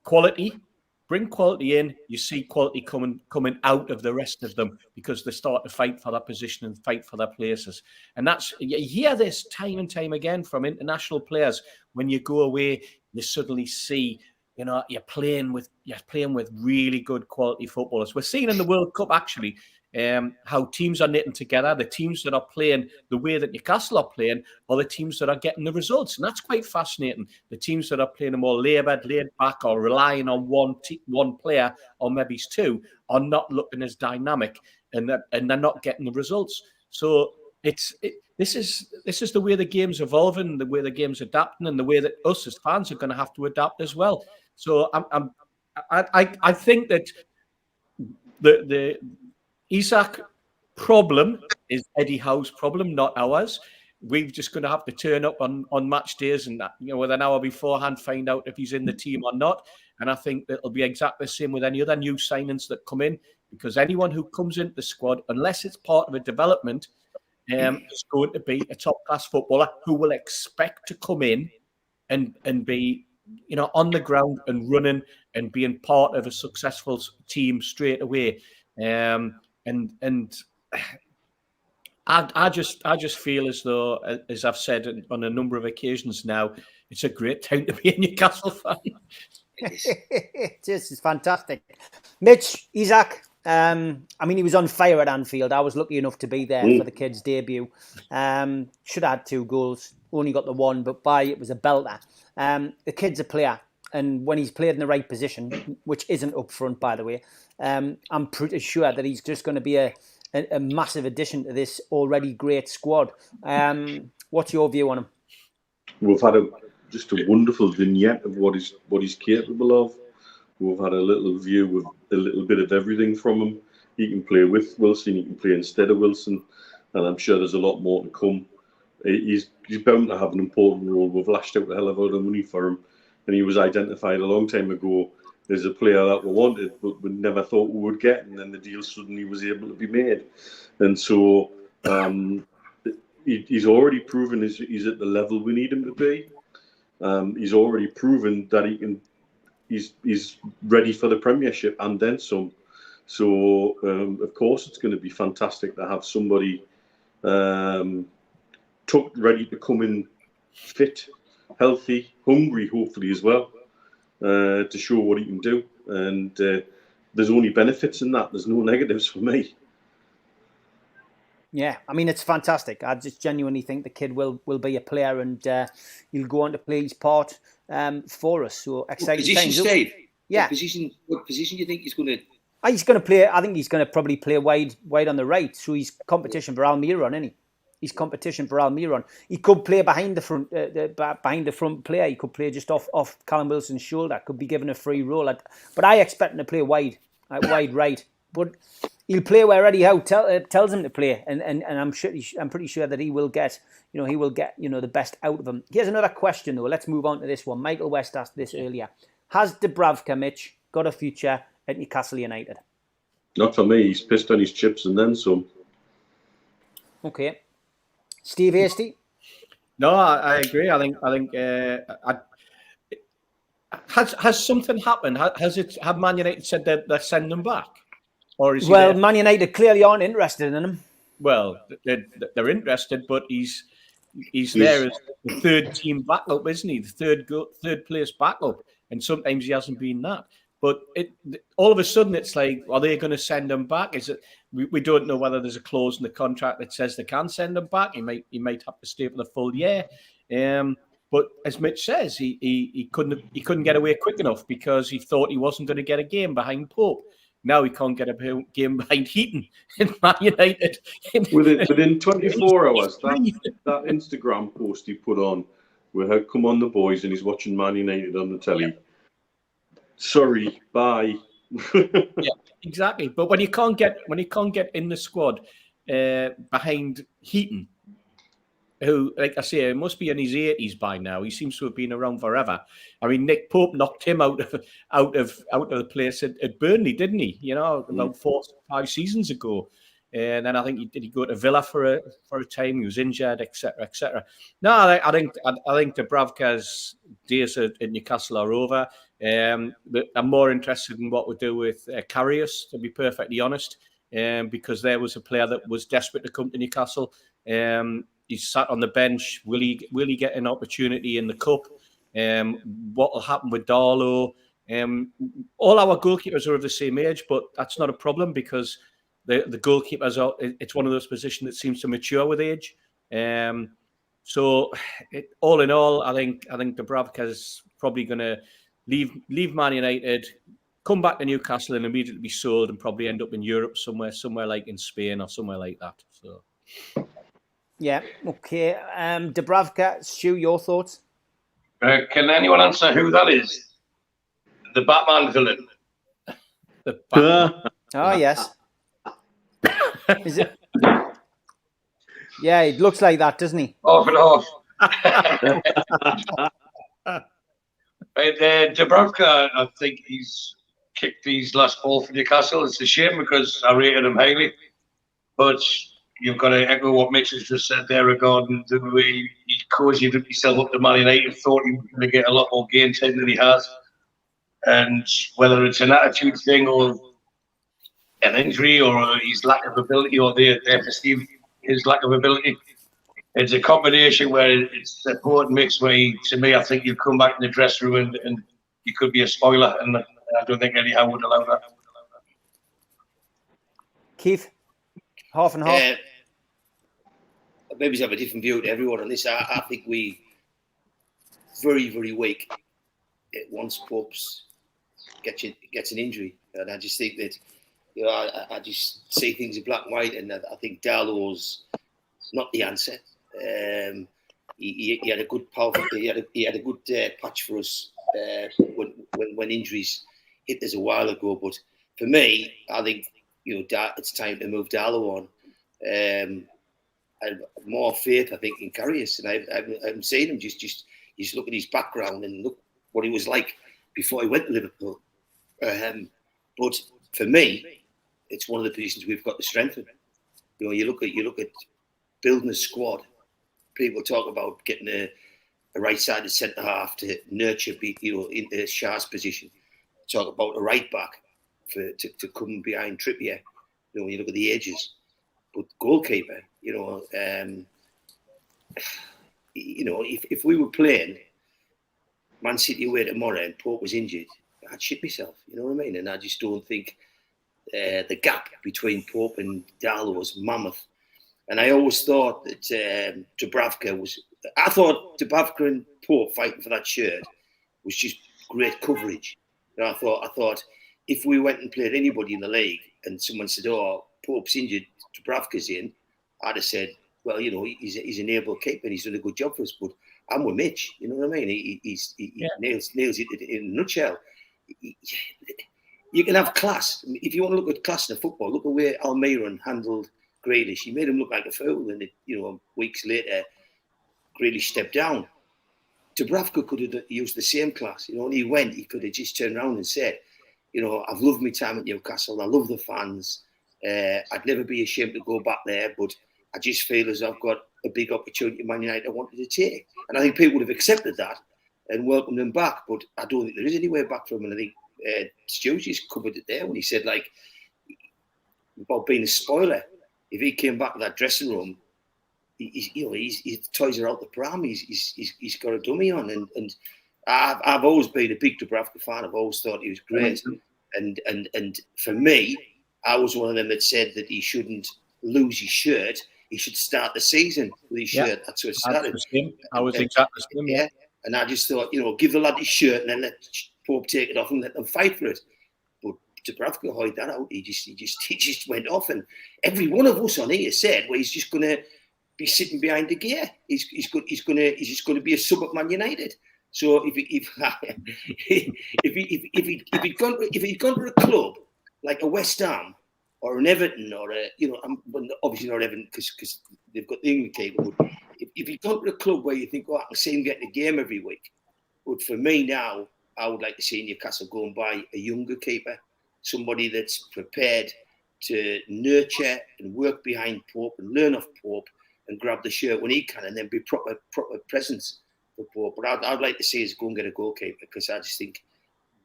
quality. Bring quality in, you see quality coming out of the rest of them because they start to fight for their position and fight for their places. And you hear this time and time again from international players. When you go away, you suddenly see, you're playing with really good quality footballers. We're seeing in the World Cup actually how teams are knitting together. The teams that are playing the way that Newcastle are playing are the teams that are getting the results, and that's quite fascinating. The teams that are playing a more laid back, or relying on one player or maybe two, are not looking as dynamic, and they're not getting the results. So this is the way the game's evolving, the way the game's adapting, and the way that us as fans are going to have to adapt as well. So I think that the Isak problem is Eddie Howe's problem, not ours. We're just going to have to turn up on match days and with an hour beforehand, find out if he's in the team or not. And I think it'll be exactly the same with any other new signings that come in, because anyone who comes into the squad, unless it's part of a development, is going to be a top-class footballer who will expect to come in and be on the ground and running and being part of a successful team straight away. And I just feel as though, as I've said on a number of occasions now, it's a great time to be a Newcastle fan. It's fantastic. Mitch, Isak, he was on fire at Anfield. I was lucky enough to be there for the kids' debut. Should have had 2 goals, only got the 1, but it was a belter. The kid's a player, and when he's played in the right position, which isn't up front, by the way, I'm pretty sure that he's just going to be a massive addition to this already great squad. What's your view on him? We've had just a wonderful vignette of what he's capable of. We've had a little view with a little bit of everything from him. He can play with Wilson, he can play instead of Wilson, and I'm sure there's a lot more to come. He's bound to have an important role. We've lashed out a hell of a lot of money for him, and he was identified a long time ago as a player that we wanted, but we never thought we would get, and then the deal suddenly was able to be made. And so he's already proven he's at the level we need him to be. He's already proven that he's ready for the Premiership and then some. So of course it's going to be fantastic to have somebody ready to come in, fit, healthy, hungry, hopefully as well, to show what he can do. And there's only benefits in that. There's no negatives for me. Yeah, it's fantastic. I just genuinely think the kid will be a player, and he'll go on to play his part for us. So exciting times. Steve? Yeah. What position do you think he's going to? He's going to play. I think he's going to probably play wide on the right. So he's competition for Almiron, isn't he? He's competition for Almiron. He could play behind the front player. He could play just off Callum Wilson's shoulder. Could be given a free role. But I expect him to play wide right. But he'll play where Eddie Howe tells him to play, and I'm pretty sure that he will get the best out of him. Here's another question though. Let's move on to this one. Michael West asked this earlier. Has Dubravka, Mitch, got a future at Newcastle United? Not for me. He's pissed on his chips and then some. Okay. Steve Hasty? No, I agree. I think has something happened? Have Man United said that they're sending him back? Or is Man United clearly aren't interested in him. Well, they're interested, but he's there as the third team backup, isn't he? The third place backup, and sometimes he hasn't been that. But all of a sudden, it's like, are they going to send him back? Is it? We don't know whether there's a clause in the contract that says they can send him back. He might have to stay for the full year. But as Mitch says, he couldn't get away quick enough because he thought he wasn't going to get a game behind Pope. Now he can't get a game behind Heaton in Man United. Within 24 hours, that Instagram post he put on, where he'd come on the boys and he's watching Man United on the telly. Yeah. Sorry, bye. Yeah, exactly. But when you can't get in the squad behind Heaton, who, like I say, must be in his 80s by now. He seems to have been around forever. I mean, Nick Pope knocked him out of the place at Burnley, didn't he? About 4 or 5 seasons ago. And then I think he go to Villa for a time. He was injured, etc., etc. No, I think Dubravka's days at Newcastle are over. But I'm more interested in what we do with Karius, to be perfectly honest, because there was a player that was desperate to come to Newcastle. He's sat on the bench. Will he get an opportunity in the cup? What will happen with Darlow? All our goalkeepers are of the same age, but that's not a problem because the goalkeepers it's one of those positions that seems to mature with age. So all in all, I think Dubravka is probably going to leave Man United, come back to Newcastle, and immediately be sold, and probably end up in Europe somewhere like in Spain or somewhere like that. So. Yeah, okay. Dubravka, Stu, your thoughts? Can anyone answer who that is? The Batman villain. The Batman. Oh, yes. Is it? Yeah, it looks like that, doesn't he? Off and off. Dubravka, I think he's kicked his last ball for Newcastle. It's a shame because I rated him highly. But you've got to echo what Mitch has just said there regarding the way he cozied himself up to Man United, thought he was going to get a lot more game time than he has. And whether it's an attitude thing or an injury or his lack of ability or they perceive his lack of ability, it's a combination where it's a poor mix where to me, I think you come back in the dressing room and you could be a spoiler. And I don't think Eddie Howe would allow that. Keith? Half and half. Maybe have a different view to everyone on this. I think we very, very weak once Pope's gets an injury, and I just think that I just see things in black and white, and I think Darlow's not the answer. He had a good powerful. He had a good patch for us when injuries hit us a while ago. But for me, I think it's time to move Darlow on. I have more faith, I think, in Karius, and I haven't seen him. Just look at his background and look what he was like before he went to Liverpool. But for me, it's one of the positions we've got to strengthen. You look at building a squad. People talk about getting a right-sided centre half to nurture, into Shah's position. Talk about a right back to come behind Trippier. When you look at the ages. But goalkeeper, if we were playing Man City away tomorrow and Pope was injured, I'd shit myself. You know what I mean? And I just don't think the gap between Pope and Darlow was mammoth. And I always thought that Dubravka was. I thought Dubravka and Pope fighting for that shirt was just great coverage. And I thought if we went and played anybody in the league and someone said, "Oh, Pope's injured, Dubravka's in," I'd have said, "Well, he's an able keeper and he's done a good job for us." But I'm with Mitch. You know what I mean? He nails it in a nutshell. You can have class. If you want to look at class in football, look at where Almiron handled Grealish. He made him look like a fool, and weeks later, Grealish stepped down. Dubravka could have used the same class. When he went, he could have just turned around and said, "I've loved my time at Newcastle. I love the fans. I'd never be ashamed to go back there, but I just feel as I've got a big opportunity Man United I wanted to take." And I think people would have accepted that and welcomed him back, but I don't think there is any way back from him. And I think Stu just covered it there when he said, about being a spoiler. If he came back to that dressing room, his toys are out the pram. He's got a dummy on, and I've always been a big Dubravka fan. I've always thought he was great, and for me, I was one of them that said that he shouldn't lose his shirt. He should start the season with his shirt. That's what it started. I was exactly the same. Yeah, and I just thought, give the lad his shirt and then let Pope take it off and let them fight for it. But Dubravka hid that out. He just went off, and every one of us on here said, "Well, he's just going to be sitting behind the gear. He's just going to be a sub at Man United." So if he'd gone to a club like a West Ham or an Everton or obviously not Everton because they've got the England cable. But if he'd gone to a club where you think, "Oh, I can see him getting a game every week," but for me now, I would like to see Newcastle go and buy a younger keeper, somebody that's prepared to nurture and work behind Pope and learn off Pope and grab the shirt when he can, and then be proper presence for Pope. But I'd like to see us go and get a goalkeeper because I just think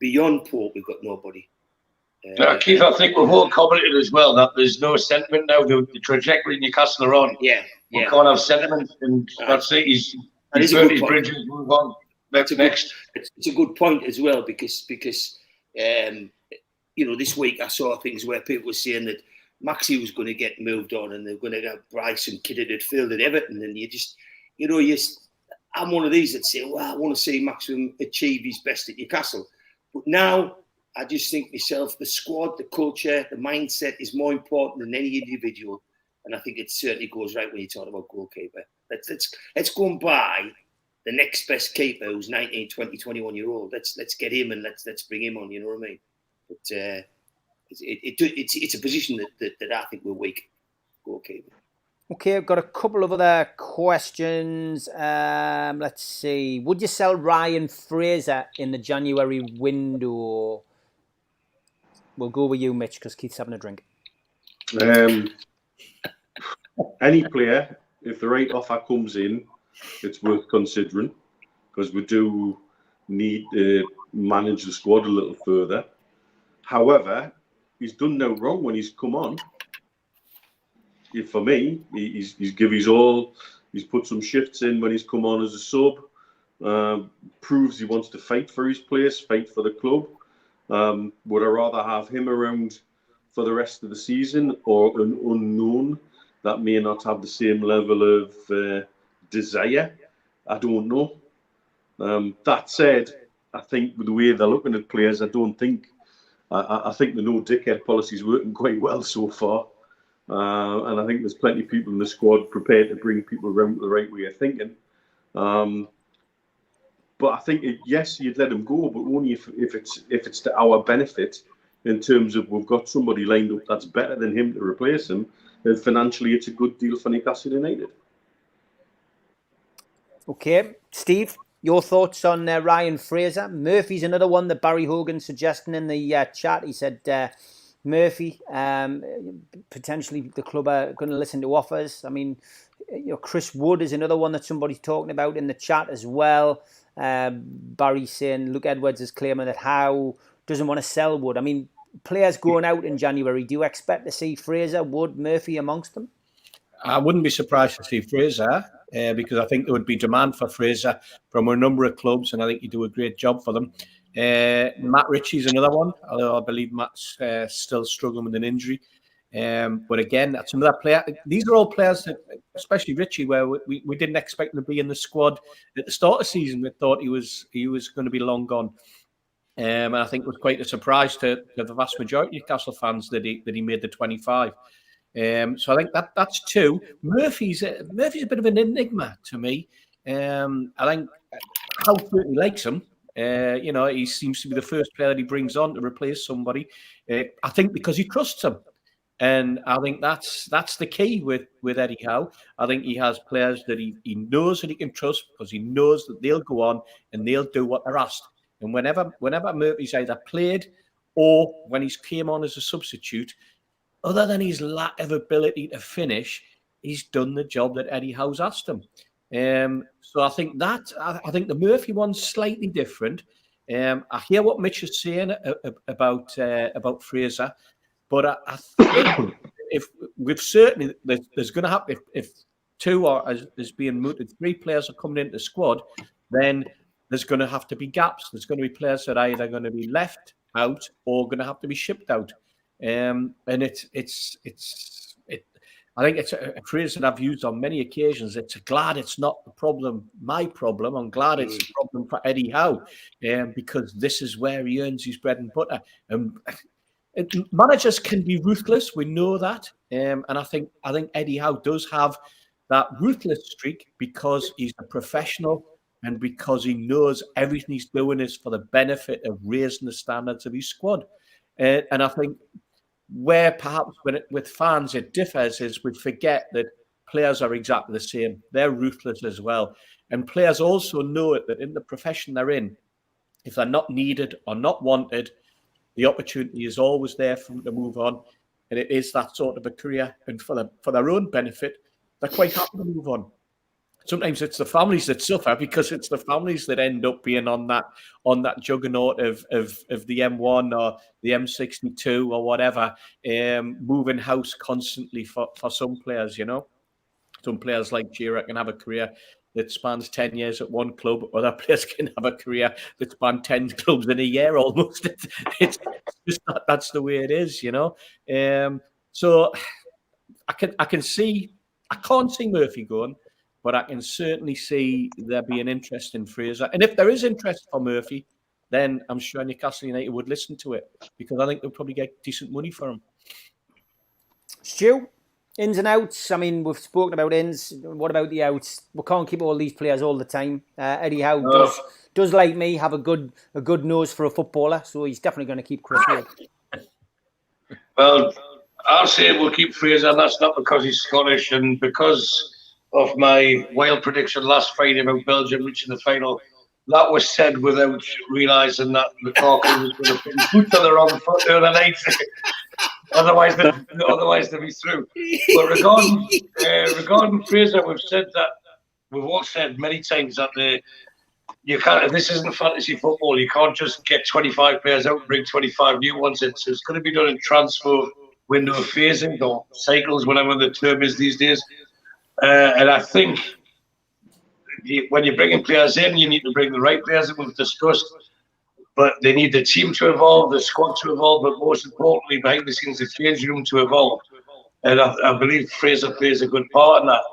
beyond Pope, we've got nobody. Keith, I think we've all commented as well that there's no sentiment now. The trajectory Newcastle are on. Yeah. We can't have sentiment, and that's it. He's burnt his bridges, move on. Next. It's a good point as well because this week I saw things where people were saying that Maxi was going to get moved on and they're going to get Bryson kid at midfield at Everton, and you just, I'm one of these that say, well, I want to see Maxim achieve his best at Newcastle, but now I just think myself, the squad, the culture, the mindset is more important than any individual, and I think it certainly goes right when you talk about goalkeeper. Let's go and buy the next best keeper who's 19, 20, 21-year-old. Let's get him and let's bring him on. You know what I mean? But it's a position that I think we're weak. Goalkeeper. Okay, I've got a couple of other questions. Let's see. Would you sell Ryan Fraser in the January window? We'll go with you, Mitch, because Keith's having a drink. Any player, if the right offer comes in, it's worth considering, because we do need to manage the squad a little further. However, he's done no wrong when he's come on. For me, he's give his all. He's put some shifts in when he's come on as a sub. Proves he wants to fight for his place, fight for the club. Would I rather have him around for the rest of the season or an unknown that may not have the same level of desire? I don't know. That said, I think with the way they're looking at players, I think the no dickhead policy is working quite well so far. And I think there's plenty of people in the squad prepared to bring people around the right way of thinking. But I think, yes, you'd let him go, but only if it's to our benefit, in terms of we've got somebody lined up that's better than him to replace him, and financially it's a good deal for Newcastle United. Okay, Steve, your thoughts on Ryan Fraser? Murphy's another one that Barry Hogan's suggesting in the chat. He said Murphy, potentially the club are going to listen to offers. I mean, Chris Wood is another one that somebody's talking about in the chat as well. Barry saying Luke Edwards is claiming that Howe doesn't want to sell Wood. I mean, players going out in January, do you expect to see Fraser, Wood, Murphy amongst them? I wouldn't be surprised to see Fraser because I think there would be demand for Fraser from a number of clubs, and I think he'd do a great job for them. Matt Ritchie's another one, although I believe Matt's still struggling with an injury. But again, that's another player. These are all players that, especially Ritchie, where we didn't expect him to be in the squad at the start of the season. We thought he was going to be long gone. And I think it was quite a surprise to the vast majority of Newcastle fans that he made the 25. So I think that's two. Murphy's a bit of an enigma to me. I think Howe certainly likes him. He seems to be the first player that he brings on to replace somebody. I think because he trusts him. And I think that's the key with Eddie Howe. I think he has players that he knows that he can trust because he knows that they'll go on and they'll do what they're asked. And whenever Murphy's either played or when he's came on as a substitute, other than his lack of ability to finish, he's done the job that Eddie Howe's asked him. So I think the Murphy one's slightly different. I hear what Mitch is saying about Fraser. But I think if we've certainly there's going to happen if two or as being mooted, three players are coming into the squad, then there's going to have to be gaps. There's going to be players that are either going to be left out or going to have to be shipped out. And I think it's a phrase that I've used on many occasions. It's glad it's not the problem, my problem. I'm glad it's a problem for Eddie Howe, because this is where he earns his bread and butter. Managers can be ruthless. We know that, and I think Eddie Howe does have that ruthless streak because he's a professional and because he knows everything he's doing is for the benefit of raising the standards of his squad. And I think where perhaps with fans it differs is we forget that players are exactly the same. They're ruthless as well, and players also know it that in the profession they're in, if they're not needed or not wanted, the opportunity is always there for them to move on, and it is that sort of a career. And for their own benefit, they're quite happy to move on. sometimes it's the families that suffer, because it's the families that end up being on that juggernaut of the M1 or the M62 or whatever, moving house constantly for some players. Some players like Gira can have a career that spans 10 years at one club. Other players can have a career that spans 10 clubs in a year almost. It's just that's the way it is, So I can see, I can't see Murphy going, but I can certainly see there being interest in Fraser. And if there is interest for Murphy, then I'm sure Newcastle United would listen to it, because I think they'll probably get decent money for him. Stu, ins and outs. I mean, we've spoken about ins. What about the outs? We can't keep all these players all the time. Eddie Howe does, like me, have a good nose for a footballer, so he's definitely going to keep Chris Wood. Well, I'll say we'll keep Fraser, and that's not because he's Scottish, and because of my wild prediction last Friday about Belgium reaching the final. That was said without realising that Lukaku was going to put his foot on the wrong foot the other night. Otherwise they'll be through. But regarding Fraser, we've all said many times that you can't. This isn't fantasy football. You can't just get 25 players out and bring 25 new ones in. So it's going to be done in transfer window phasing or cycles, whatever the term is these days. And I think when you're bringing players in, you need to bring the right players that we've discussed. But they need the team to evolve, the squad to evolve, but most importantly, behind the scenes, the changing room to evolve. And I believe Fraser plays a good part in that.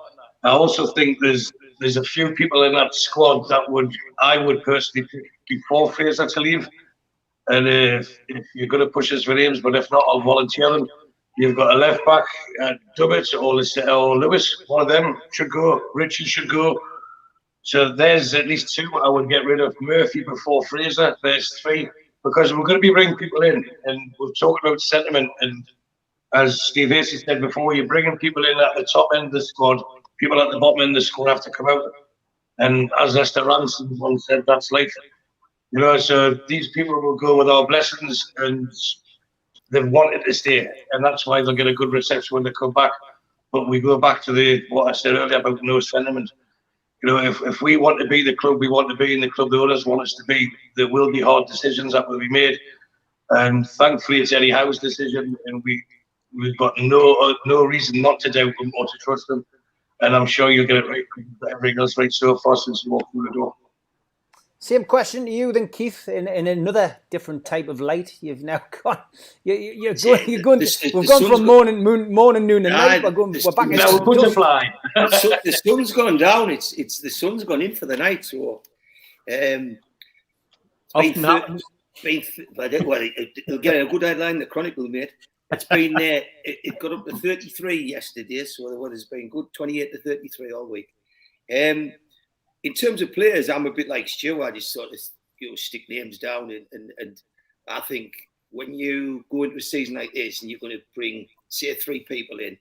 I also think there's a few people in that squad that I would personally pick before Fraser to leave. And if you're going to push us for names, but if not, I'll volunteer them. You've got a left back, Dubbett or Lewis. One of them should go. Richie should go. So there's at least two. I would get rid of Murphy before Fraser. There's three, because we're going to be bringing people in, and we've talked about sentiment. And as Steve Acey said before, you're bringing people in at the top end of the squad. People at the bottom end of the squad have to come out. And as Lester Ransom once said, that's life. So these people will go with our blessings, and they've wanted to stay, and that's why they'll get a good reception when they come back. But we go back to what I said earlier about no sentiment. If we want to be the club we want to be, and the club the owners want us to be, there will be hard decisions that will be made. And thankfully, it's Eddie Howe's decision, and we've got no reason not to doubt him or to trust him. And I'm sure you'll get it right. Everything else right so far since you walked through the door. Same question to you then, Keith, in another different type of light. You've now gone. You're going. We've gone from morning, noon, and night. We're back. Now we're butterfly. The sun's gone down. It's the sun's gone in for the night. So, Often happens. It'll get a good headline. The Chronicle made. It's been it got up to 33 yesterday. So the weather's been good. 28 to 33 all week. In terms of players, I'm a bit like Stu. I just sort of stick names down, and I think when you go into a season like this and you're going to bring, say, 3 people in,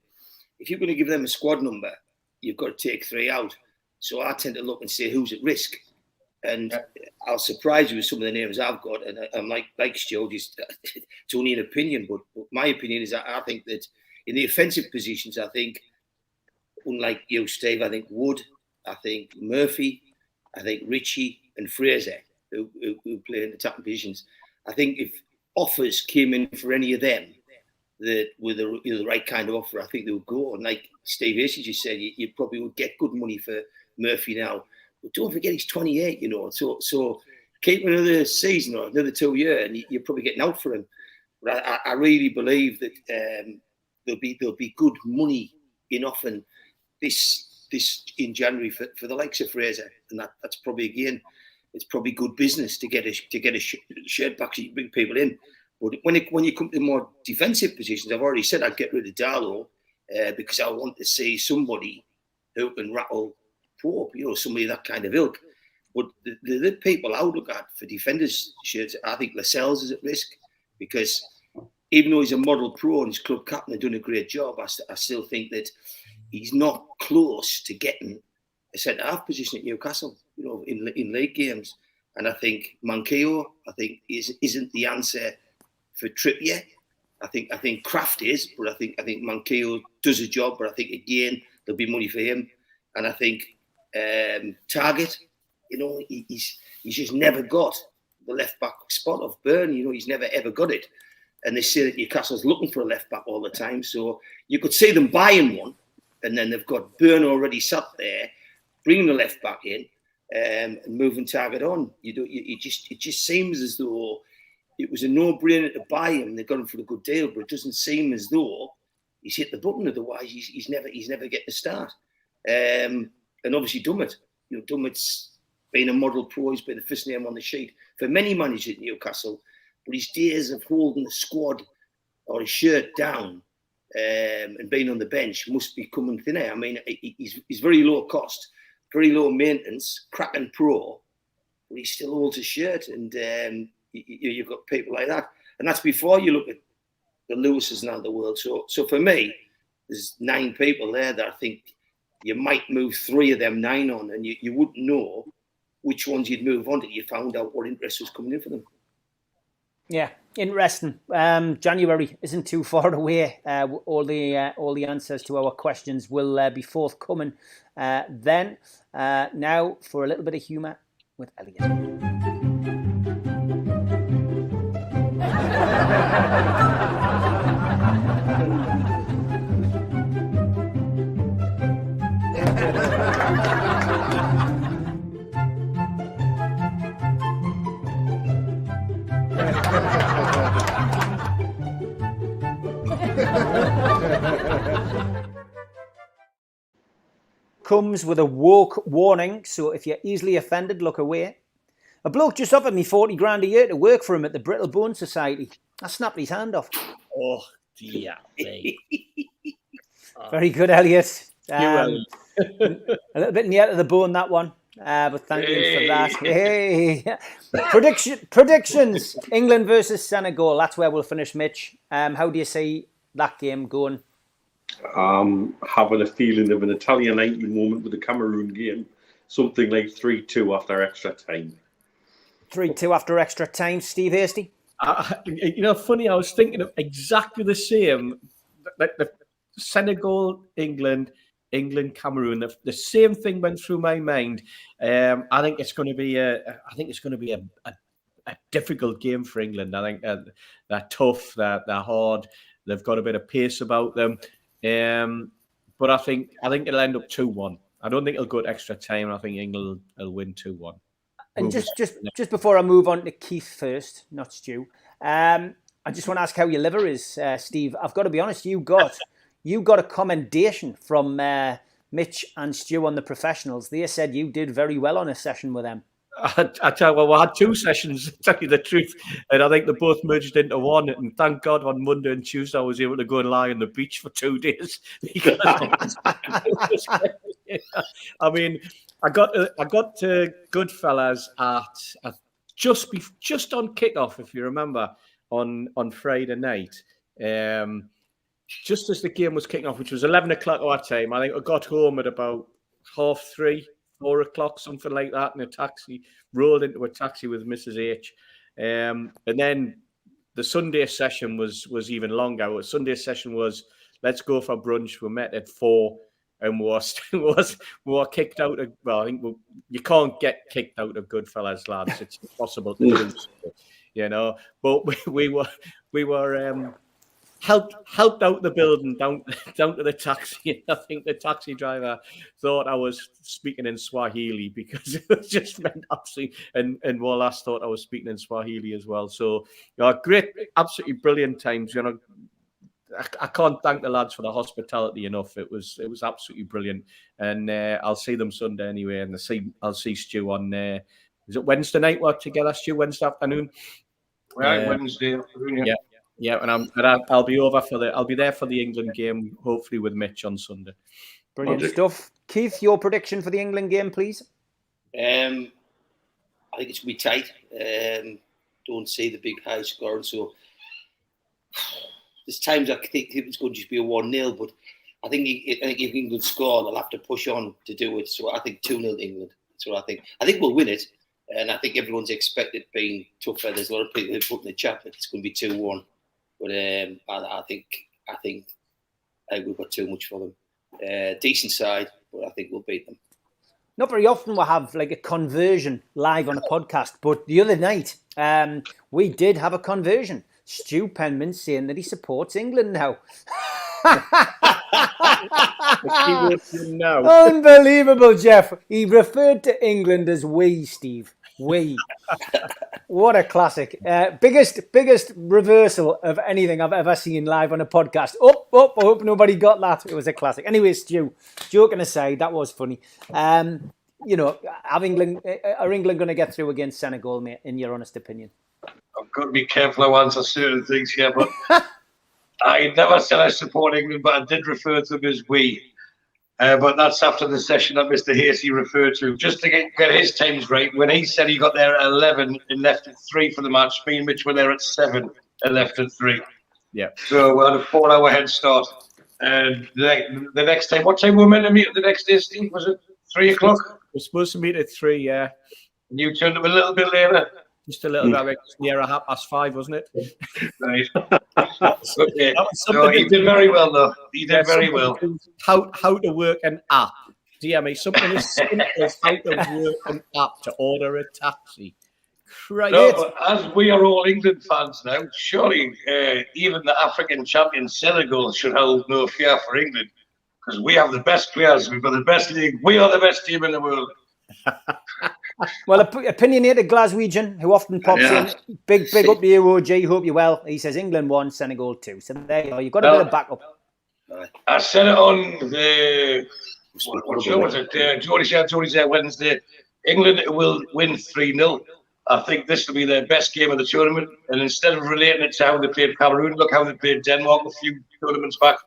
if you're going to give them a squad number, you've got to take 3 out. So I tend to look and say who's at risk, and I'll surprise you with some of the names I've got. And I'm like Stu, just it's only an opinion, but my opinion is that I think that in the offensive positions, I think, unlike you, Steve, I think Wood, I think Murphy, I think Richie and Fraser, who play in the attacking positions. I think if offers came in for any of them that with the right kind of offer, I think they would go. And like Steve Acey just said, you probably would get good money for Murphy now. But don't forget he's 28, So keep him another season or another 2 years, and you're probably getting out for him. But I really believe that there'll be good money in offering this in January for the likes of Fraser, and that's probably, again, it's probably good business to get a shirt back so you bring people in. But when you come to more defensive positions, I've already said I'd get rid of Darlow because I want to see somebody who can rattle Pope, somebody of that kind of ilk. But the people I would look at for defenders shirts, I think Lascelles is at risk, because even though he's a model pro and his club captain and done a great job, I still think that he's not close to getting a centre-half position at Newcastle, in league games. And I think Manquillo, isn't the answer for Trippier. I think Kraft is, but I think Manquillo does a job. But I think, again, there'll be money for him. And I think Target. He's just never got the left back spot of Burn. He's never ever got it. And they say that Newcastle's looking for a left back all the time. So you could see them buying one, and then they've got Burn already sat there, bringing the left back in, and moving Target on. It just seems as though it was a no-brainer to buy him. They got him for a good deal, but it doesn't seem as though he's hit the button. Otherwise, he's never getting a start. And obviously Dummett. Dummett's been a model pro. He's been the first name on the sheet for many managers at Newcastle. But his days of holding the squad or his shirt down and being on the bench must be coming thinner. I mean, he's very low cost, very low maintenance, cracking pro, but he still holds a shirt. And you've got people like that. And that's before you look at the Lewises now of the world. So for me, there's 9 people there that I think you might move 3 of them 9 on, and you wouldn't know which ones you'd move on till you found out what interest was coming in for them. Yeah, interesting. January isn't too far away. All the answers to our questions will be forthcoming then. Now for a little bit of humour with Elliot. Comes with a woke warning, so if you're easily offended, look away. A bloke just offered me 40 grand a year to work for him at the Brittle Bone Society. I snapped his hand off. Oh, dear. Very good, Elliot. A little bit near to the bone, that one. But thank you for that. Hey. Predictions. England versus Senegal. That's where we'll finish, Mitch. How do you see that game going? Having a feeling of an Italian 90 moment with the Cameroon game. Something like 3-2 after extra time. 3-2 after extra time. Steve Hasty? Funny, I was thinking of exactly the same. Like the Senegal, England, Cameroon. The same thing went through my mind. I think it's going to be a difficult game for England. I think they're tough, they're hard. They've got a bit of pace about them. But I think it'll end up 2-1. I don't think it'll go to extra time. I think England will win 2-1. And just before I move on to Keith first, not Stu, I just want to ask how your liver is, Steve. I've got to be honest, you got a commendation from Mitch and Stu on the professionals. They said you did very well on a session with them. I tell you, well, we had 2 sessions, to tell you the truth, and I think they both merged into one. And thank God on Monday and Tuesday I was able to go and lie on the beach for 2 days. Because I mean, I got to Goodfellas at just on kickoff, if you remember, on Friday night. Just as the game was kicking off, which was 11 o'clock our time. I think I got home at about 3:30. 4 o'clock, something like that, in a taxi, rolled into a taxi with Mrs. H. And then the Sunday session was even longer. The Sunday session was, let's go for brunch. We met at 4 and we were kicked out of, well, I think you can't get kicked out of Goodfellas, lads. It's impossible to do, but we were helped out the building down to the taxi. I think the taxi driver thought I was speaking in Swahili because it was just meant absolutely, and Wallace thought I was speaking in Swahili as well. So, great, absolutely brilliant times. I can't thank the lads for the hospitality enough. It was absolutely brilliant, and I'll see them Sunday anyway, and I'll see Stu on. Is it Wednesday night? We're together, Stu. Wednesday afternoon. Right, Wednesday afternoon. Yeah. Yeah, and I'll be I'll be there for the England game, hopefully with Mitch on Sunday. Brilliant stuff. Keith, your prediction for the England game, please. I think it's going to be tight. Don't see the big high score, so there's times I think it's going to just be a 1-0, but I think if England score, they'll have to push on to do it. So I think 2-0 to England. That's what I think. I think we'll win it, and I think everyone's expected being tougher. There's a lot of people who put in the chat that it's going to be 2-1. But I think we've got too much for them. Decent side, but I think we'll beat them. not very often we'll have like a conversion live on a podcast, but the other night we did have a conversion. Stu Penman saying that he supports England now. Unbelievable, Jeff. He referred to England as we, Steve. We. What a classic. Biggest reversal of anything I've ever seen live on a podcast. I hope nobody got that. It was a classic. Anyway, Stu, joking aside, that was funny. You know, are England going to get through against Senegal, mate, in your honest opinion? I've got to be careful how I answer certain things here, but I never said I support England, but I did refer to them as we. But that's after the session that Mr. Hasey referred to. Just to get his times right, when he said he got there at 11 and left at 3 for the match, me and Mitch were there at 7 and left at 3. Yeah. So we had a 4-hour head start. And the next time, what time were we meant to meet the next day, Steve? Was it 3 o'clock? We're supposed to meet at 3, yeah. And you turned up a little bit later? Just a little bit near 5:30, wasn't it? Right. Okay. So he did very well, though. He did very well. How to work an app. Dear me, something as simple as how to work an app to order a taxi. Christ. No, but as we are all England fans now, surely even the African champion Senegal should hold no fear for England, because we have the best players. We've got the best league. We are the best team in the world. Well, opinionated Glaswegian, who often pops in, big up to you, OG. Hope you're well. He says England 1, Senegal 2. So there you go. You've got a bit of backup. I said it on the what show was it? Geordie's there Wednesday. England will win 3-0. I think this will be their best game of the tournament. And instead of relating it to how they played Cameroon, look how they played Denmark a few tournaments back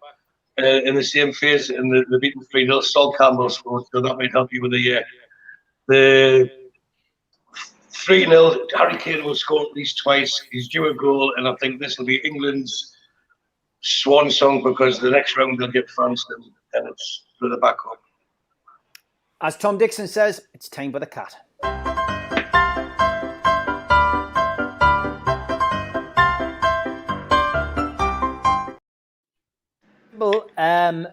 in the same phase, and they beat them 3-0. Sol Campbell scored, so that might help you with the 3-0, Harry Kane will score at least twice. He's due a goal, and I think this will be England's swan song, because the next round they'll get France, and it's for the backup. As Tom Dixon says, it's time for the cat.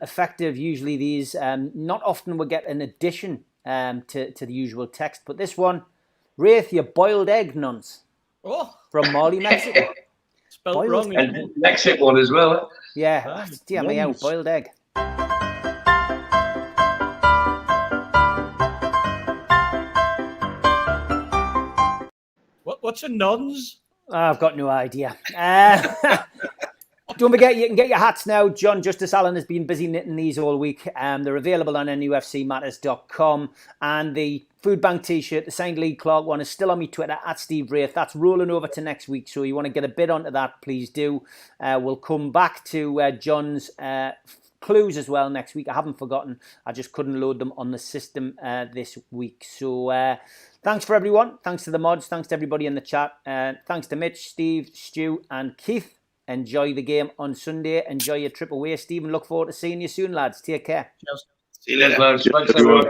Effective, usually these. Not often we get an addition to the usual text, but this one, Wraith, your boiled egg nuns. Oh, from Mali, Mexico. Spelled boiled wrong. And Mexico one as well. Yeah, dear me out, boiled egg. What's a nuns? I've got no idea. Don't forget, you can get your hats now. John Justice Allen has been busy knitting these all week. They're available on NUFCmatters.com. And the Food Bank t-shirt, the signed Lee Clark one, is still on my Twitter, @SteveWraith. That's rolling over to next week. So you want to get a bid onto that, please do. We'll come back to John's clues as well next week. I haven't forgotten. I just couldn't load them on the system this week. So thanks for everyone. Thanks to the mods. Thanks to everybody in the chat. Thanks to Mitch, Steve, Stu, and Keith. Enjoy the game on Sunday. Enjoy your trip away, Stephen. Look forward to seeing you soon, lads. Take care. See you later, lads. Thanks, everyone.